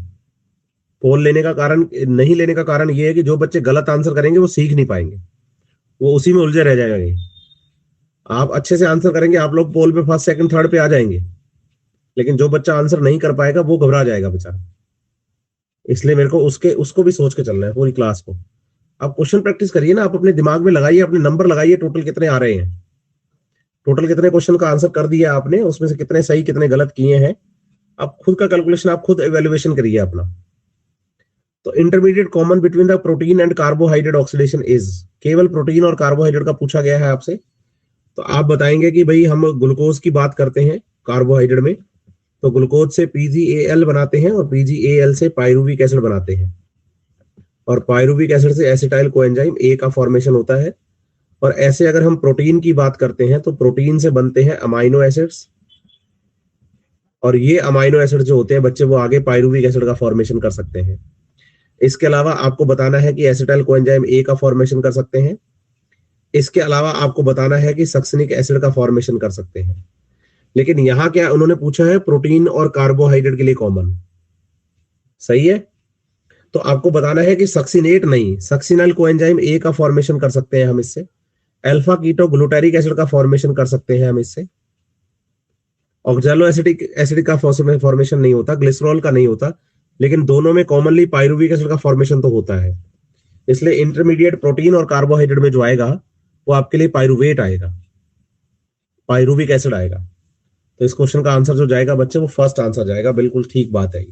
पोल लेने का कारण, नहीं लेने का कारण ये है कि जो बच्चे गलत आंसर करेंगे वो सीख नहीं पाएंगे, वो उसी में उलझे रह जाएंगे। आप अच्छे से आंसर करेंगे, आप लोग पोल पे फर्स्ट सेकंड थर्ड पे आ जाएंगे, लेकिन जो बच्चा आंसर नहीं कर पाएगा वो घबरा जाएगा बेचारा। इसलिए मेरे को उसको भी सोच के चलना है पूरी क्लास को। आप क्वेश्चन प्रैक्टिस करिए ना, आप अपने दिमाग में लगाइए, अपने नंबर लगाइए, टोटल कितने आ रहे हैं, टोटल कितने क्वेश्चन का आंसर कर दिया आपने, उसमें से कितने सही कितने गलत किए हैं। आप खुद का कैलकुलेशन, आप खुद एवेल्युएशन करिए अपना। तो intermediate common between the protein and carbohydrate oxidation is, केवल प्रोटीन और कार्बोहाइड्रेट का पूछा गया है आपसे। तो आप बताएंगे कि भाई हम ग्लूकोज की बात करते हैं कार्बोहाइड्रेट में, तो ग्लूकोज से PgAl बनाते हैं और PgAl से पायरुविक एसिड बनाते हैं, और पायरुविक एसिड से एसिटाइल कोएंजाइम A का फॉर्मेशन होता है। और ऐसे अगर हम प्रोटीन की बात करते हैं तो प्रोटीन से बनते हैं अमाइनो एसिड्स, और ये अमाइनो एसिड जो होते हैं बच्चे वो आगे पायरुविक एसिड का फॉर्मेशन कर सकते हैं। इसके अलावा आपको बताना है कि एसिटाइल कोएंजाइम A का फॉर्मेशन कर सकते हैं। इसके अलावा आपको बताना है कि सक्सिनिक एसिड का फॉर्मेशन कर सकते हैं। लेकिन यहाँ क्या उन्होंने पूछा है, प्रोटीन और कार्बोहाइड्रेट के लिए कॉमन, सही है। तो आपको बताना है कि सक्सिनेट नहीं, सक्सिनल कोएंजाइम A का फॉर्मेशन कर सकते हैं हम इससे, अल्फा कीटो ग्लूटारिक एसिड का फॉर्मेशन कर सकते हैं हम इससे। ऑक्सैलो एसिडिक एसिड का फॉर्मेशन नहीं होता, ग्लिसरॉल का नहीं होता, लेकिन दोनों में कॉमनली पायरुविक एसिड का फॉर्मेशन तो होता है। इसलिए इंटरमीडिएट प्रोटीन और कार्बोहाइड्रेट में जो आएगा वो आपके लिए पायरुवेट आएगा, पायरुविक एसिड आएगा। तो इस क्वेश्चन का आंसर जो जाएगा बच्चे वो फर्स्ट आंसर जाएगा, बिल्कुल ठीक बात है।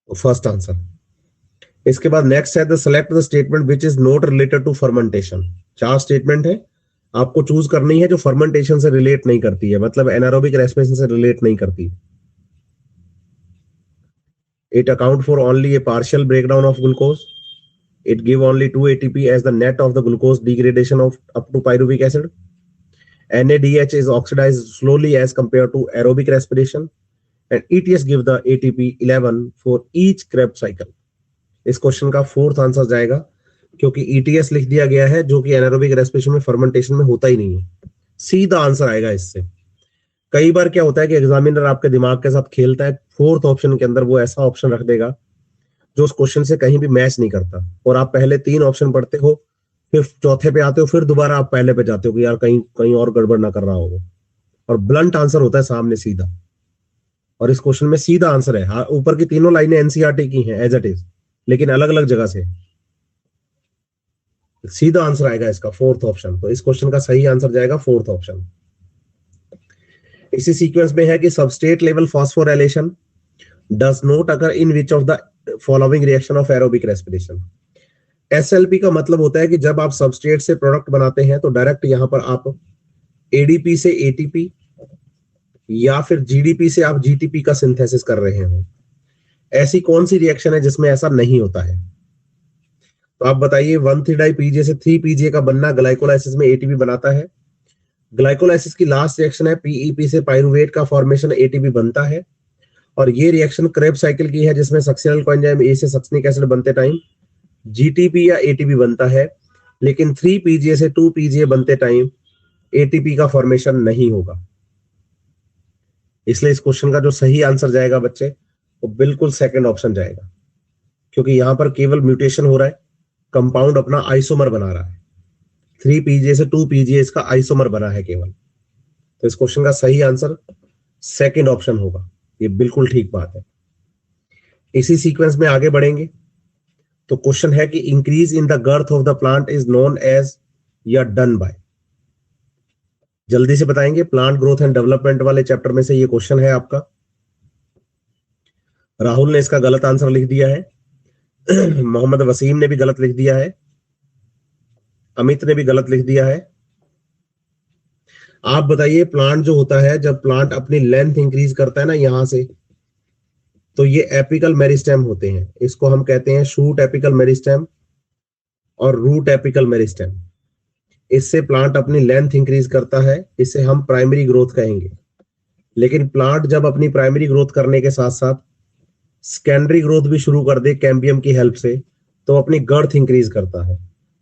तो फर्स्ट आंसर। इसके बाद नेक्स्ट है the select the statement which is not related to fermentation. 4 statement है, आपको चूज करनी है जो फर्मेंटेशन से रिलेट नहीं करती है, मतलब एनारोबिक रेस्पिरेशन से रिलेट नहीं करती। It account for only A partial breakdown of glucose, it give only 2 ATP as the net of the glucose degradation of up to pyruvic acid, NADH is oxidized slowly as compared to aerobic respiration, and ETS give the ATP 11 for each Krebs cycle. इस question का fourth answer जाएगा, क्योंकि ETS लिख दिया गया है जो कि एनारोबिक रेस्पिरेशन में फर्मेंटेशन में होता ही नहीं है। सीधा आंसर आएगा इससे। कई बार क्या होता है कि एग्जामिनर आपके दिमाग के साथ खेलता है, फोर्थ ऑप्शन के अंदर वो ऐसा ऑप्शन रख देगा जो उस क्वेश्चन से कहीं भी मैच नहीं करता, और आप पहले 3 ऑप्शन पढ़ते हो, फिर चौथे पे आते हो, फिर दोबारा आप पहले पे जाते हो कि यार कहीं कहीं और गड़बड़ ना कर रहा हो, और ब्लंट आंसर होता है सामने सीधा। और इस क्वेश्चन में सीधा आंसर है। हाँ, ऊपर की तीनों लाइनें एनसीईआरटी की हैं एज इट इज, लेकिन अलग अलग जगह से। सीधा आंसर आएगा इसका फोर्थ ऑप्शन। तो इस क्वेश्चन का सही आंसर जाएगा फोर्थ ऑप्शन। इसी सीक्वेंस में है कि substrate level phosphorylation does not occur in which of the following reaction of aerobic respiration. SLP का मतलब होता है कि जब आप सबस्ट्रेट से प्रोडक्ट बनाते हैं तो डायरेक्ट यहां पर आप एडीपी से एटीपी या फिर जीडीपी से आप जीटीपी का सिंथेसिस कर रहे हैं। ऐसी कौन सी रिएक्शन है जिसमें ऐसा नहीं होता है? तो आप बताइए, 1,3 पीजे से 3 पीजे का बनना ग्लाइकोलाइसिस में एटीपी बनाता है। ग्लाइकोलाइसिस की लास्ट रिएक्शन है पीईपी से पाइरुवेट का फॉर्मेशन, एटीपी बनता है। और ये रिएक्शन क्रेब्स साइकिल की है जिसमें सक्सिनल कोएंजाइम ए से सक्सिनिक एसिड बनते टाइम जीटीपी या एटीपी बनता है। लेकिन 3 पीजीए से 2 पीजीए बनते टाइम एटीपी का फॉर्मेशन नहीं होगा। इसलिए इस क्वेश्चन का जो सही आंसर जाएगा बच्चे, वो बिल्कुल सेकंड ऑप्शन जाएगा, क्योंकि यहां पर केवल म्यूटेशन हो रहा है, कंपाउंड अपना आइसोमर बना रहा है। 3 पीजीए से 2 पीजीए इसका आइसोमर बना है केवल। तो इस क्वेश्चन का सही आंसर सेकंड ऑप्शन होगा। ये बिल्कुल ठीक बात है। इसी सीक्वेंस में आगे बढ़ेंगे तो क्वेश्चन है कि increase in the girth of the plant is known as या डन बाय। जल्दी से बताएंगे, प्लांट ग्रोथ एंड डेवलपमेंट वाले चैप्टर में से ये क्वेश्चन है आपका। राहुल ने इसका गलत आंसर लिख दिया है। मोहम्मद वसीम ने भी गलत लिख दिया है। अमित ने भी गलत लिख दिया है। आप बताइए, प्लांट जो होता है, जब प्लांट अपनी लेंथ इंक्रीज करता है ना यहां से, तो ये एपिकल मेरिस्टेम होते हैं। इसको हम कहते हैं शूट एपिकल मेरिस्टेम और रूट एपिकल मेरिस्टेम। इससे प्लांट अपनी लेंथ इंक्रीज करता है, इसे हम प्राइमरी ग्रोथ कहेंगे। लेकिन प्लांट जब अपनी प्राइमरी ग्रोथ करने के साथ साथ सेकेंडरी ग्रोथ भी शुरू कर दे कैम्बियम की हेल्प से, तो अपनी गर्थ इंक्रीज करता है।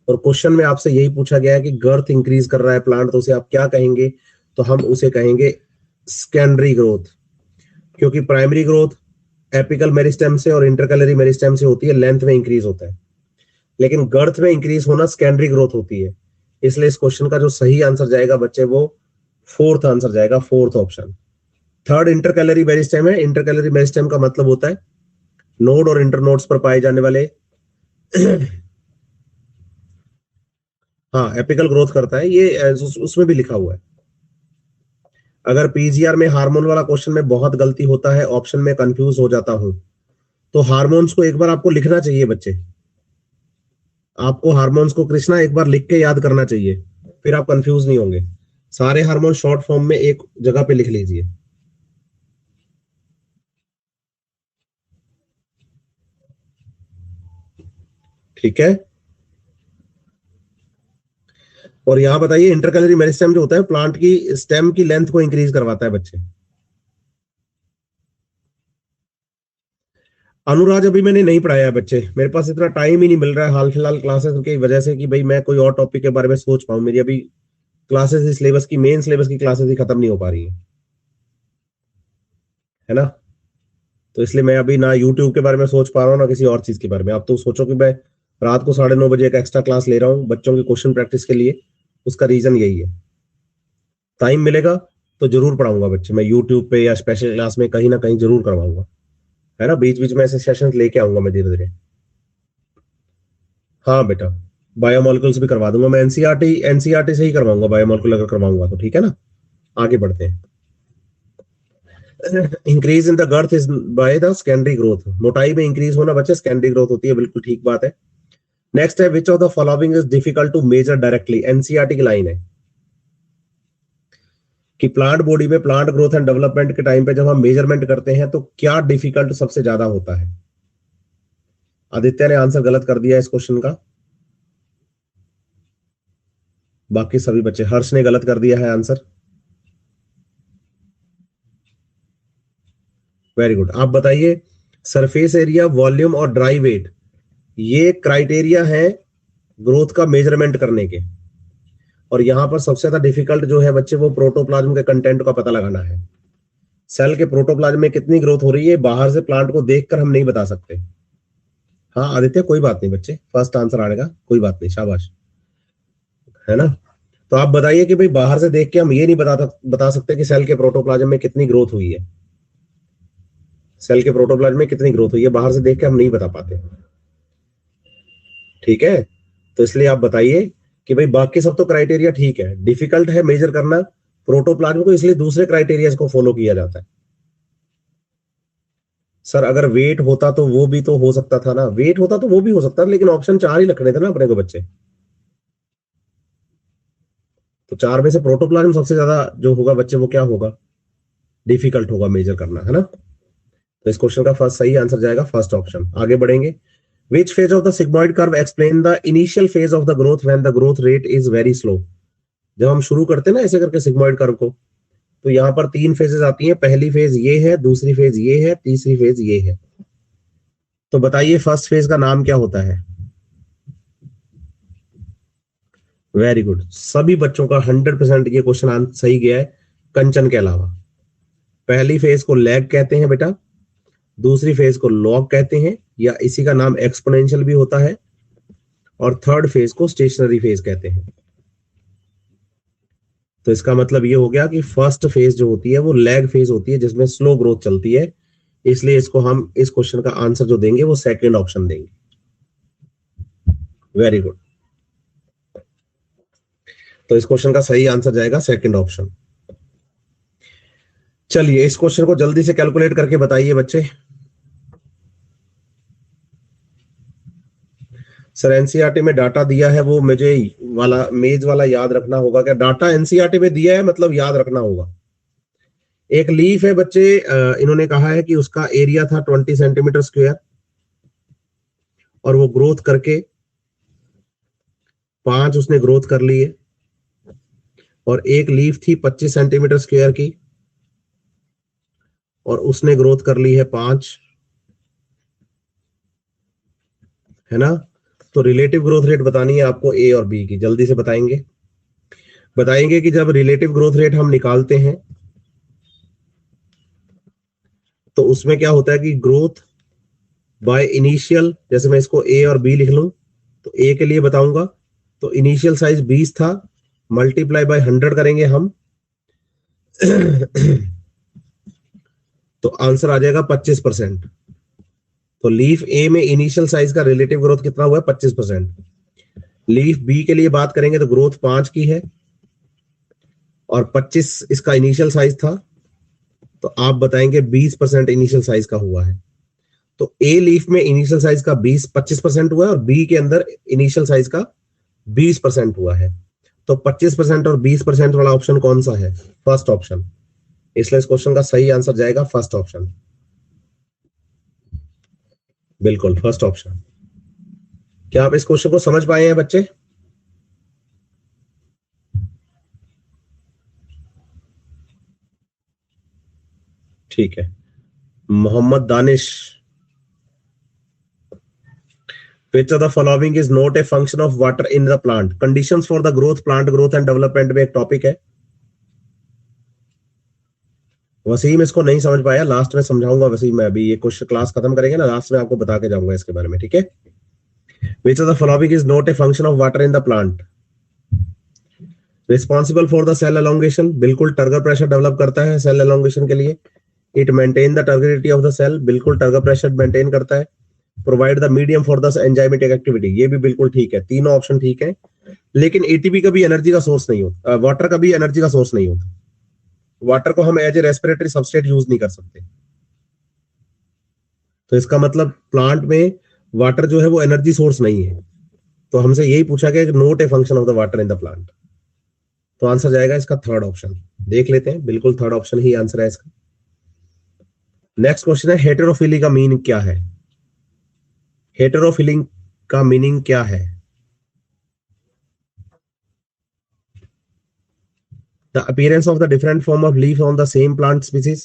और क्वेश्चन में आपसे यही पूछा गया है कि गर्थ इंक्रीज कर रहा है प्लांट, तो उसे आप क्या कहेंगे? तो हम उसे कहेंगे सेकेंडरी ग्रोथ, क्योंकि प्राइमरी ग्रोथ एपिकल मेरिस्टेम से और इंटरकैलरी मेरिस्टेम से होती है, लेंथ में इंक्रीज होता है। लेकिन गर्थ में इंक्रीज होना सेकेंडरी ग्रोथ होती है। इसलिए इस क्वेश्चन का जो सही आंसर जाएगा बच्चे, वो फोर्थ आंसर जाएगा, fourth option. Third intercalary meristem है। इंटरकैलरी मेरिस्टेम का मतलब होता है नोड और इंटरनोड्स पर पाए जाने वाले हाँ, एपिकल ग्रोथ करता है ये, उसमें भी लिखा हुआ है। अगर पीजीआर में हार्मोन वाला क्वेश्चन में बहुत गलती होता है, ऑप्शन में कंफ्यूज हो जाता हूं, तो हार्मोन्स को एक बार आपको लिखना चाहिए बच्चे। आपको हार्मोन्स को कृष्णा एक बार लिख के याद करना चाहिए, फिर आप कंफ्यूज नहीं होंगे। सारे हार्मोन शॉर्ट फॉर्म में एक जगह पे लिख लीजिए। ठीक है। और यहां बताइए, इंटरकैलरी मेरिस्टेम जो होता है प्लांट की स्टेम की लेंथ को इंक्रीज करवाता है बच्चे। अनुराज अभी मैंने नहीं पढ़ाया है बच्चे, मेरे पास इतना टाइम ही नहीं मिल रहा है हाल फिलहाल क्लासेस की वजह से कि भाई मैं कोई और टॉपिक के बारे में सोच पाऊं। मेरी अभी क्लासेस, सिलेबस की मेन सिलेबस की क्लासेस ही खत्म नहीं हो पा रही है ना। तो इसलिए मैं अभी ना यूट्यूब के बारे में सोच पा रहा हूँ ना किसी और चीज के बारे में। आप तो सोचो कि मैं रात को 9:30 बजे एक एक्स्ट्रा क्लास ले रहा हूँ बच्चों की क्वेश्चन प्रैक्टिस के लिए। उसका रीजन यही है, टाइम मिलेगा तो जरूर पढ़ाऊंगा बच्चे, मैं यूट्यूब पे या स्पेशल क्लास में कहीं ना कहीं जरूर करवाऊंगा, है ना। बीच बीच में ऐसे सेशंस लेके आऊंगा मैं धीरे धीरे। हाँ बेटा, बायोमोलिकुल्स भी करवा दूंगा मैं, एनसीईआरटी से ही करवाऊंगा बायोमोलिकुल, अगर करवाऊंगा तो। ठीक है ना, आगे बढ़ते हैं। Increase in the girth is by the secondary growth. मोटाई में इंक्रीज होना बच्चे सेकेंडरी ग्रोथ होती है, बिल्कुल ठीक बात है। नेक्स्ट है, which of the following is difficult to measure directly. NCERT की लाइन है कि प्लांट बॉडी में प्लांट ग्रोथ एंड डेवलपमेंट के टाइम पे जब हम मेजरमेंट करते हैं तो क्या डिफिकल्ट सबसे ज्यादा होता है। आदित्य ने आंसर गलत कर दिया इस क्वेश्चन का। बाकी सभी बच्चे, हर्ष ने गलत कर दिया है आंसर। Very good. आप बताइए, सरफेस एरिया, वॉल्यूम और ड्राई वेट, ये क्राइटेरिया है ग्रोथ का मेजरमेंट करने के। और यहां पर सबसे ज्यादा डिफिकल्ट जो है बच्चे, वो प्रोटोप्लाज्म के कंटेंट का पता लगाना है। सेल के प्रोटोप्लाज्म में कितनी ग्रोथ हो रही है बाहर से प्लांट को देखकर हम नहीं बता सकते। हाँ आदित्य, कोई बात नहीं बच्चे, फर्स्ट आंसर आएगा, कोई बात नहीं, शाबाश, है ना। तो आप बताइए कि भाई बाहर से देख के हम ये नहीं बता सकते कि सेल के प्रोटोप्लाज्म में कितनी ग्रोथ हुई है। सेल के प्रोटोप्लाज्म में कितनी ग्रोथ हुई है बाहर से देख के हम नहीं बता पाते। ठीक है, तो इसलिए आप बताइए कि भाई बाकी सब तो क्राइटेरिया ठीक है, डिफिकल्ट है मेजर करना प्रोटोप्लाज्म को, इसलिए दूसरे क्राइटेरिया को फॉलो किया जाता है। सर अगर वेट होता तो वो भी तो हो सकता था ना, वेट होता तो वो भी हो सकता था, लेकिन ऑप्शन 4 ही रखने थे ना अपने को बच्चे। तो 4 में से प्रोटोप्लाज्म सबसे ज्यादा जो होगा बच्चे, वो क्या होगा, डिफिकल्ट होगा मेजर करना, है ना। तो इस क्वेश्चन का फर्स्ट सही आंसर जाएगा फर्स्ट ऑप्शन। आगे बढ़ेंगे। Which phase of the sigmoid curve explain the initial phase of the growth when the growth rate is very slow? जब हम शुरू करते हैं ना ऐसे करके सिग्मॉइड कर्व को, तो यहां पर 3 फेजेस आती हैं। पहली फेज ये है, दूसरी फेज ये है, तीसरी फेज ये है। तो बताइए फर्स्ट फेज का नाम क्या होता है। वेरी गुड, सभी बच्चों का 100% ये क्वेश्चन सही गया है, कंचन के अलावा। पहली फेज को लैग कहते हैं बेटा, दूसरी फेज को लॉग कहते हैं, या इसी का नाम एक्सपोनेंशियल भी होता है, और थर्ड फेज को स्टेशनरी फेज कहते हैं। तो इसका मतलब ये हो गया कि फर्स्ट फेज जो होती है वो लैग फेज होती है, जिसमें स्लो ग्रोथ चलती है। इसलिए इसको हम इस क्वेश्चन का आंसर जो देंगे वो सेकंड ऑप्शन देंगे। वेरी गुड, तो इस क्वेश्चन का सही आंसर जाएगा सेकंड ऑप्शन। चलिए इस क्वेश्चन को जल्दी से कैलकुलेट करके बताइए बच्चे। सर एनसीईआरटी में डाटा दिया है, वो मुझे वाला मेज वाला याद रखना होगा क्या? डाटा एनसीईआरटी में दिया है मतलब याद रखना होगा। एक लीफ है बच्चे, इन्होंने कहा है कि उसका एरिया था 20 सेंटीमीटर स्क्वायर, और वो ग्रोथ करके 5 उसने ग्रोथ कर ली है। और एक लीफ थी 25 सेंटीमीटर स्क्वायर की, और उसने ग्रोथ कर ली है 5, है ना। तो रिलेटिव ग्रोथ रेट बतानी है आपको ए और बी की, जल्दी से बताएंगे कि जब रिलेटिव ग्रोथ रेट हम निकालते हैं तो उसमें क्या होता है कि ग्रोथ बाय इनिशियल, जैसे मैं इसको ए और बी लिख लूं, तो ए के लिए बताऊंगा, तो इनिशियल साइज 20 था, मल्टीप्लाई बाय 100 करेंगे हम तो आंसर आ जाएगा 25%। तो लीफ ए में इनिशियल साइज का रिलेटिव ग्रोथ कितना हुआ है? 25%। लीफ बी के लिए बात करेंगे तो ग्रोथ 5 की है, और 25 इसका इनिशियल साइज था, तो आप बताएंगे 20% इनिशियल साइज का हुआ है। तो ए लीफ में इनिशियल साइज का 25% हुआ है, और बी के अंदर इनिशियल साइज का 20% हुआ है। तो 25% और 20% वाला ऑप्शन कौन सा है? First option. इसलिए इस क्वेश्चन का सही आंसर जाएगा फर्स्ट ऑप्शन। बिल्कुल फर्स्ट ऑप्शन। क्या आप इस क्वेश्चन को समझ पाए हैं बच्चे? ठीक है। Mohammad Danish, which of the following is not a function of water in the plant? Conditions for the growth, plant growth and development में एक टॉपिक है। वसीम इसको नहीं समझ पाया, लास्ट में समझाऊंगा वसीम। मैं अभी ये क्वेश्चन क्लास खत्म करेंगे ना, लास्ट में आपको बता के जाऊंगा इसके बारे में, ठीक है। Which of the following is not a function of water in the plant? Responsible for the cell elongation, बिल्कुल टर्गर प्रेशर डेवलप करता है सेल elongation के लिए। It maintain the turbidity of the cell, बिल्कुल टर्गर प्रेशर मेंटेन करता है। Provide the medium for the enzymatic activity, ये भी बिल्कुल ठीक है, तीनों ऑप्शन ठीक है। लेकिन एटीपी का भी एनर्जी का सोर्स नहीं होता, वाटर का भी एनर्जी का सोर्स नहीं होता। वाटर को हम as a respiratory substrate use नहीं कर सकते। तो इसका मतलब प्लांट में वाटर जो है वो एनर्जी सोर्स नहीं है। तो हमसे यही पूछा गया कि note a function of the water in the plant. तो आंसर जाएगा इसका थर्ड ऑप्शन। देख लेते हैं, बिल्कुल थर्ड ऑप्शन ही आंसर है इसका। नेक्स्ट क्वेश्चन है, हेटेरोफिली का मीनिंग क्या है? हेटेरोफिलिंग का मीनिंग क्या है? The appearance of the different form of leaves on the same plant species,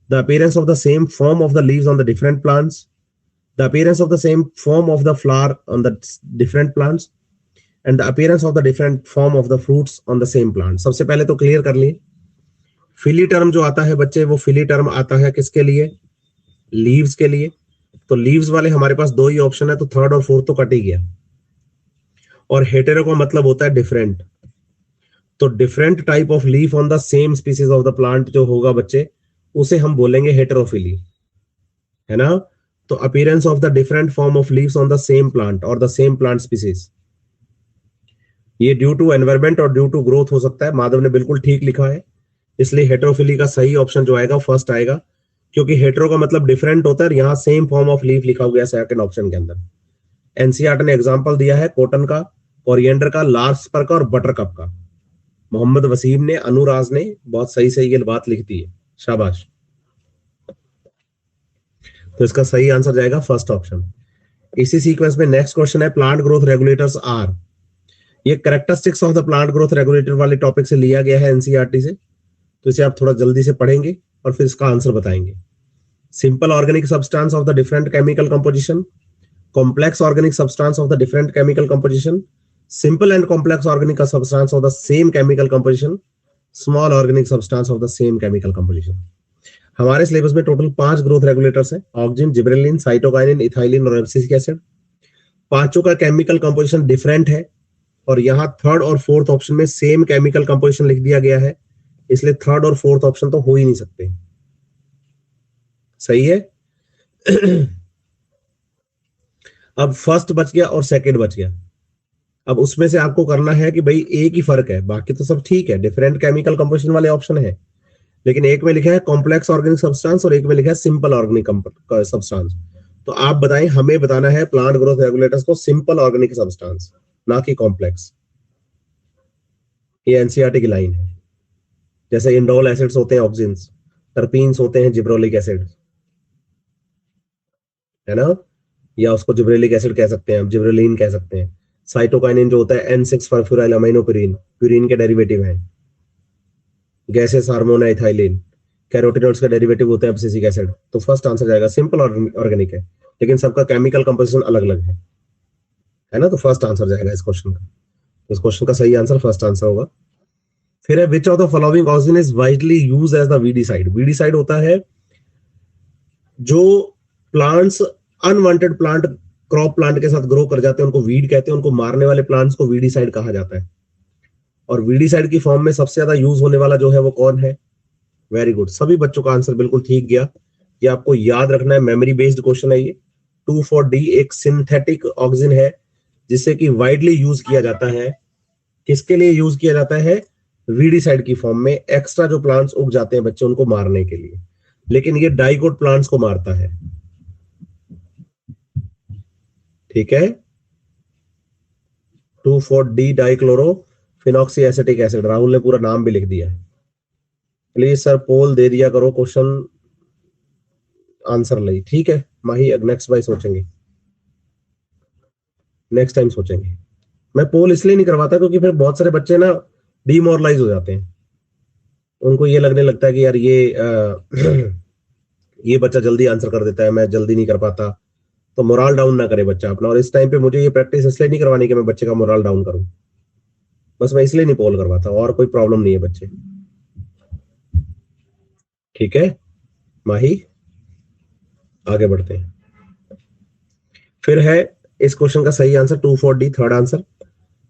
the appearance of the same form of the leaves on the different plants, the appearance of the same form of the flower on the different plants, and the appearance of the different form of the fruits on the same plant. सबसे पहले तो clear कर लिए, फिली term जो आता है बच्चे, वो फिली टर्म आता है किसके लिए? लीव्स के लिए। तो लीव्स वाले हमारे पास दो ही ऑप्शन है, तो थर्ड और फोर्थ तो कट ही गया। और हेटेरो का मतलब होता है डिफरेंट, तो different type of leaf on the same species of the plant जो होगा बच्चे, उसे हम बोलेंगे हेटेरोफिली, है ना। तो appearance of the different form of leaves on the same plant और द सेम प्लांट स्पीसीज, ये ड्यू टू एनवायरमेंट और ड्यू टू ग्रोथ हो सकता है। माधव ने बिल्कुल ठीक लिखा है, इसलिए हेटेरोफिली का सही ऑप्शन जो आएगा फर्स्ट आएगा, क्योंकि हेटेरो का मतलब डिफरेंट होता है, और यहाँ सेम फॉर्म ऑफ लीफ लिखा गया सेकंड ऑप्शन के अंदर। एनसीईआरटी ने एग्जांपल दिया है कॉटन का, कोरिएंडर का, लार्कस्पर का और बटरकप का। मोहम्मद वसीम ने, अनुराज ने बहुत सही सही ये बात लिख दी है, शाबाश। तो इसका सही आंसर जाएगा फर्स्ट ऑप्शन। इसी सीक्वेंस में नेक्स्ट क्वेश्चन है, प्लांट ग्रोथ रेगुलेटर्स आर। ये characteristics of the plant growth regulator वाले टॉपिक से लिया गया है एनसीईआरटी से, तो इसे आप थोड़ा जल्दी से पढ़ेंगे और फिर इसका आंसर बताएंगे। Simple organic substance of the different chemical composition, complex organic substance of the different chemical composition, simple and complex organic substance of the same chemical composition, small organic substance of the same chemical composition। हमारे syllabus में total 5 growth regulators हैं, auxin, gibberellin, cytokinin, ethylene और abscisic acid. पांचों का chemical composition different है, और यहाँ third और फोर्थ ऑप्शन में सेम केमिकल कंपोजिशन लिख दिया गया है, इसलिए थर्ड और फोर्थ ऑप्शन तो हो ही नहीं सकते। सही है। अब फर्स्ट बच गया और सेकंड बच गया। अब उसमें से आपको करना है कि भाई एक ही फर्क है, बाकी तो सब ठीक है, डिफरेंट केमिकल कंपोजिशन वाले ऑप्शन है, लेकिन एक में लिखा है कॉम्प्लेक्स ऑर्गेनिक सब्सटेंस और एक में लिखा है सिंपल ऑर्गेनिक सब्सटेंस। तो आप बताएं, हमें बताना है प्लांट ग्रोथ रेगुलेटर्स को सिंपल ऑर्गेनिक सब्सटेंस, ना कि कॉम्प्लेक्स। ये एनसीईआरटी की लाइन है। जैसे इंडोल एसिड्स होते हैं ऑक्सिन्स, टर्पीन्स होते हैं जिब्रोलिक एसिड, है ना, या उसको जिब्रेलिक एसिड कह सकते हैं, हम जिब्रेलिन कह सकते हैं। साइटोकाइनिन जो होता है N6 फॉस्फोराइल अमीनोपिरीन, प्यूरिन के डेरिवेटिव हैं। गैसेस हार्मोन है इथाइलिन, कैरोटिनॉइड्स का डेरिवेटिव होता है एब्सिसिक एसिड। तो फर्स्ट आंसर जाएगा, सिंपल ऑर्गेनिक है लेकिन सबका केमिकल कंपोजिशन अलग अलग है ना। तो फर्स्ट आंसर जाएगा इस क्वेश्चन का। इस क्वेश्चन का सही आंसर फर्स्ट आंसर होगा। फिर है, which of the following auxin is widely used as the weedicide. Weedicide होता है जो plants, unwanted plant crop plant के साथ ग्रो कर जाते हैं, उनको वीड कहते हैं, उनको मारने वाले प्लांट्स को वीडीसाइड कहा जाता है। और वीडीसाइड की फॉर्म में सबसे ज्यादा यूज होने वाला जो है वो कौन है? वेरी गुड, सभी बच्चों का आंसर बिल्कुल ठीक गया। ये आपको याद रखना है, मेमोरी बेस्ड क्वेश्चन है ये। 2,4-D एक सिंथेटिक ऑक्सिन है जिसे कि वाइडली यूज किया जाता है। किसके लिए यूज किया जाता है? वीडीसाइड की फॉर्म में, एक्स्ट्रा जो प्लांट्स उग जाते हैं बच्चे उनको मारने के लिए, लेकिन ये डाइकोट प्लांट्स को मारता है। ठीक है, 2,4-D dichloro phenoxy acetic acid. Rahul ने पूरा नाम भी लिख दिया है। प्लीज सर पोल दे दिया करो, क्वेश्चन आंसर ले। ठीक है माही, नेक्स्ट बाय सोचेंगे, नेक्स्ट टाइम सोचेंगे। मैं पोल इसलिए नहीं करवाता क्योंकि फिर बहुत सारे बच्चे ना डीमोरलाइज हो जाते हैं, उनको ये लगने लगता है कि यार ये बच्चा जल्दी आंसर कर देता है, मैं जल्दी नहीं कर पाता। तो मोरल डाउन ना करे बच्चा अपना। और इस टाइम पे मुझे ये प्रैक्टिस इसलिए नहीं करवानी कि मैं बच्चे का मोरल डाउन करूं, बस मैं इसलिए नहीं पोल करवाता, और कोई प्रॉब्लम नहीं है बच्चे। ठीक है माही, आगे बढ़ते हैं। फिर है इस क्वेश्चन का सही आंसर 2,4-D थर्ड आंसर।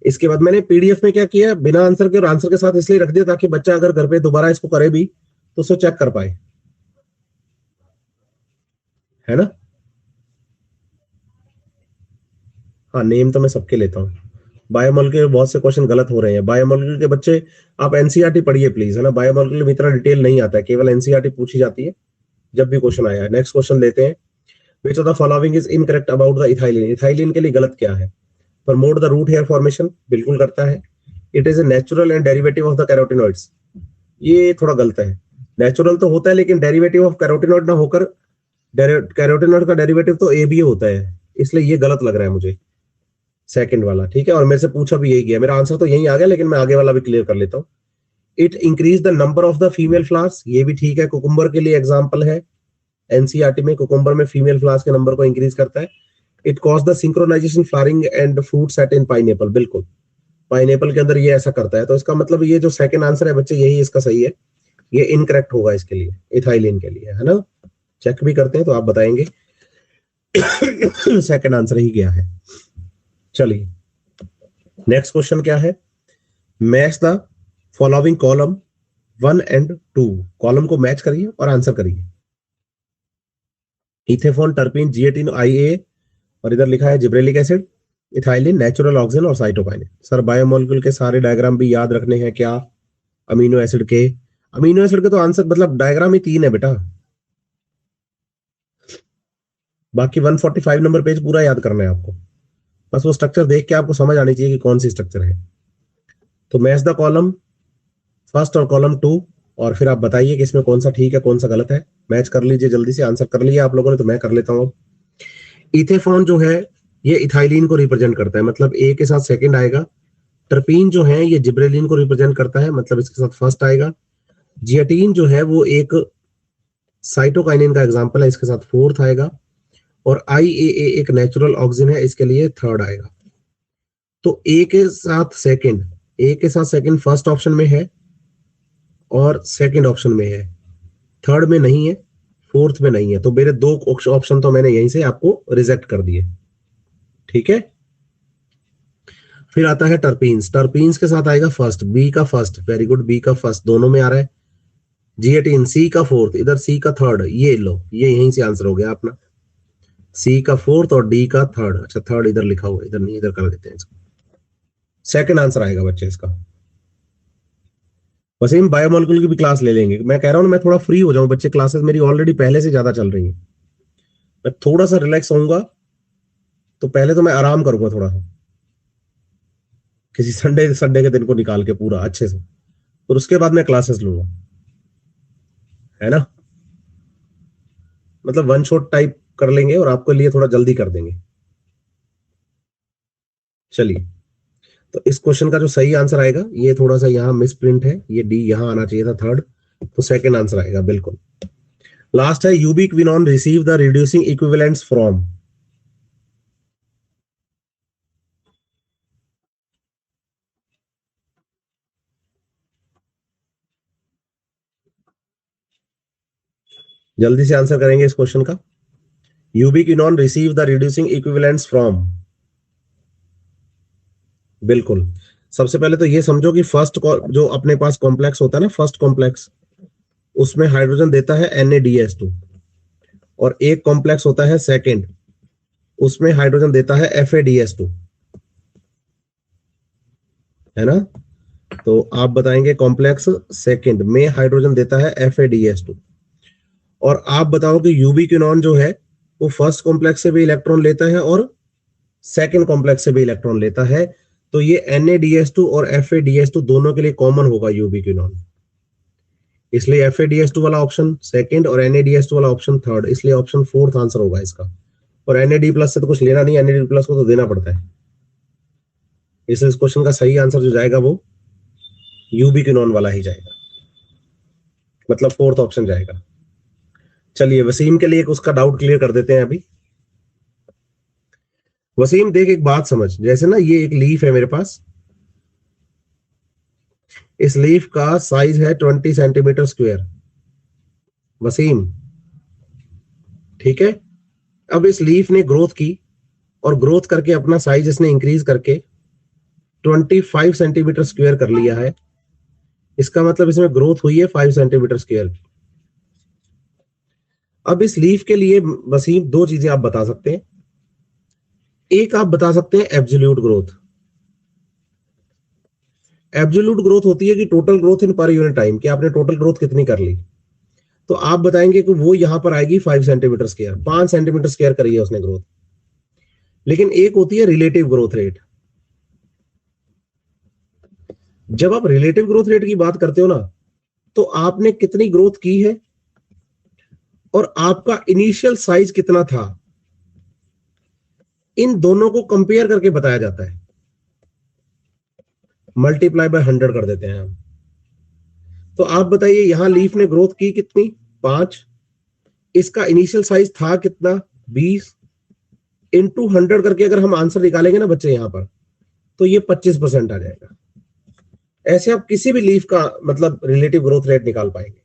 इसके बाद मैंने पीडीएफ में क्या किया, बिना आंसर के और आंसर के साथ इसलिए रख दिया ताकि बच्चा अगर घर पे दोबारा इसको करे भी तो उसे चेक कर पाए, है ना। हाँ, नेम तो मैं सबके लेता हूँ। बायोमोलिक्यूलर के बहुत से क्वेश्चन गलत हो रहे हैं। बायोमोलिक्यूलर के बच्चे आप एनसीईआरटी पढ़िए प्लीज, है ना। बायोमोलिक्यूलर में इतना डिटेल नहीं आता है, केवल एनसीईआरटी पूछी जाती है जब भी क्वेश्चन आया है। नेक्स्ट क्वेश्चन लेते हैं, which of the following is incorrect about the ethylene. Ethylene के लिए गलत क्या है? Promote the root hair formation, बिल्कुल करता है। It is a natural and derivative of the carotenoids, ये थोड़ा गलत है। नेचुरल तो होता है लेकिन डेरिवेटिव ऑफ कैरोटिनॉइड ना होकर कैरोटिनॉइड का डेरिवेटिव तो ए बी होता है, इसलिए ये गलत लग रहा है मुझे सेकंड वाला। ठीक है, और मेरे से पूछा भी यही गया, मेरा आंसर तो यही आ गया, लेकिन मैं आगे वाला भी क्लियर कर लेता हूँ। It increase the number of the female flowers, ये भी ठीक है, कुकुम्बर के लिए एग्जाम्पल है, एनसीईआरटी में कुकुम्बर में फीमेल फ्लावर्स के नंबर को इंक्रीज करता है। It cause the synchronisation flowering and fruit set in pineapple, बिल्कुल पाइनएप्पल के अंदर ये ऐसा करता है। तो इसका मतलब ये जो सेकंड आंसर है बच्चे, यही इसका सही है, ये इनकरेक्ट होगा इसके लिए, इथाइलिन के लिए, है ना। चेक भी करते हैं तो आप बताएंगे सेकंड आंसर ही गया है। चलिए नेक्स्ट क्वेश्चन क्या है, match the following column 1 and 2, column को मैच करिए और आंसर करिए। इथेफॉन, टर्पीन, G18, IA, और इधर लिखा है gibberellic acid, ethylene, natural oxygen और साइटोकाइनिन। सर बायोमोलिक्यूल के सारे डायग्राम भी याद रखने हैं क्या? अमीनो एसिड के, अमीनो एसिड के तो आंसर मतलब डायग्राम ही 3 है बेटा, बाकी 145 नंबर पेज पूरा याद करना है आपको, बस वो स्ट्रक्चर देख के आपको समझ आनी चाहिए कि कौन सी स्ट्रक्चर है। तो मैच द कॉलम फर्स्ट और कॉलम 2, और फिर आप बताइए कि इसमें कौन सा ठीक है कौन सा गलत है। मैच कर लीजिए जल्दी से, आंसर कर लिया आप लोगों ने तो मैं कर लेता हूँ। इथेफॉन जो है ये इथाइलिन को रिप्रेजेंट करता है, मतलब ए के साथ सेकंड आएगा। टर्पीन जो है ये जिब्रेलिन को रिप्रेजेंट करता है, मतलब इसके साथ फर्स्ट आएगा। G18 जो है वो एक साइटोकाइनिन का एग्जांपल है, इसके साथ फोर्थ आएगा। और IAA एक नेचुरल ऑक्सीजन है, इसके लिए थर्ड आएगा। तो ए के साथ सेकंड फर्स्ट ऑप्शन में है और सेकंड ऑप्शन में है, थर्ड में नहीं है, फोर्थ में नहीं है। तो मेरे 2 ऑप्शन तो मैंने यहीं से आपको रिजेक्ट कर दिए, ठीक है। फिर आता है टर्पीन्स, टर्पीन्स के साथ आएगा फर्स्ट, बी का फर्स्ट, वेरी गुड, बी का फर्स्ट दोनों में आ रहा है। G18 सी का फोर्थ, इधर सी का थर्ड, ये लो, ये यहीं से आंसर हो गया अपना, सी का फोर्थ और डी का थर्ड। अच्छा थर्ड इधर लिखा हुआ, इधर नहीं, इधर कर देते हैं इसको, सेकंड आंसर आएगा बच्चे इसका। वसीम बायोमोलिक्यूल की भी क्लास ले लेंगे, मैं कह रहा हूं मैं थोड़ा फ्री हो जाऊं, बच्चे क्लासेस मेरी ऑलरेडी पहले से ज्यादा चल रही हैं, मैं थोड़ा सा रिलैक्स होऊंगा, तो पहले तो मैं आराम करूंगा थोड़ा सा, किसी संडे संडे के दिन को निकाल के पूरा अच्छे से, और उसके बाद मैं क्लासेस लूंगा, है ना। मतलब वन शॉट टाइप कर लेंगे और आपके लिए थोड़ा जल्दी कर देंगे। चलिए, तो इस क्वेश्चन का जो सही आंसर आएगा, ये थोड़ा सा यहाँ मिस प्रिंट है, ये डी यहाँ आना चाहिए था थर्ड, तो सेकंड आंसर आएगा बिल्कुल। लास्ट है यूबिक्विनोन receive the reducing equivalents from, जल्दी से आंसर करेंगे इस क्वेश्चन का। यूबिक्विनोन receive the reducing equivalents from, बिल्कुल। सबसे पहले तो ये समझो कि फर्स्ट जो अपने पास कॉम्प्लेक्स होता है ना, फर्स्ट कॉम्प्लेक्स, उसमें हाइड्रोजन देता है NaDH2, और एक कॉम्प्लेक्स होता है सेकंड, उसमें हाइड्रोजन देता है FADH2, है ना। तो आप बताएंगे कॉम्प्लेक्स सेकंड में हाइड्रोजन देता है FADH2, और आप बताओ कि यूबिक्विनोन जो है वो फर्स्ट कॉम्प्लेक्स से भी इलेक्ट्रॉन लेता है और सेकंड कॉम्प्लेक्स से भी इलेक्ट्रॉन लेता है, तो ये NaDH2 और FADH2 दोनों के लिए कॉमन होगा यूबिक्विनोन, इसलिए FADH2 वाला ऑप्शन सेकंड और NaDH2 वाला ऑप्शन थर्ड, इसलिए ऑप्शन फोर्थ आंसर होगा इसका। और NAD प्लस से तो कुछ लेना नहीं, NAD प्लस को तो देना पड़ता है, इसलिए इस क्वेश्चन का सही आंसर जो जाएगा वो यूबिक्विनोन वाला ही जाएगा, मतलब फोर्थ ऑप्शन जाएगा। चलिए वसीम के लिए एक उसका डाउट क्लियर कर देते हैं अभी। वसीम देख एक बात समझ, जैसे ना ये एक लीफ है मेरे पास, इस लीफ का साइज है 20 सेंटीमीटर स्क्वायर, वसीम, ठीक है। अब इस लीफ ने ग्रोथ की, और ग्रोथ करके अपना साइज इसने इंक्रीज करके 25 सेंटीमीटर स्क्वायर कर लिया है, इसका मतलब इसमें ग्रोथ हुई है 5 सेंटीमीटर स्क्वायर। अब इस लीफ के लिए वसीम 2 चीजें आप बता सकते हैं, एक आप बता सकते हैं एब्सोल्यूट ग्रोथ, एब्सोल्यूट ग्रोथ होती है कि total growth in per unit time, कि आपने टोटल ग्रोथ कितनी कर ली, तो आप बताएंगे कि वो यहां पर आएगी 5 सेंटीमीटर स्क्वायर, 5 सेंटीमीटर स्क्वायर करी है उसने ग्रोथ। लेकिन एक होती है रिलेटिव ग्रोथ रेट, जब आप रिलेटिव ग्रोथ रेट की बात करते हो ना, तो आपने कितनी ग्रोथ की है और आपका इनिशियल साइज कितना था, इन दोनों को कंपेयर करके बताया जाता है, मल्टीप्लाई बाय 100 कर देते हैं हम, तो आप बताइए यहां लीफ ने ग्रोथ की कितनी, 5, इसका इनिशियल साइज था कितना, 20, इंटू 100 करके अगर हम आंसर निकालेंगे ना बच्चे यहां पर, तो ये 25% आ जाएगा। ऐसे आप किसी भी लीफ का मतलब रिलेटिव ग्रोथ रेट निकाल पाएंगे।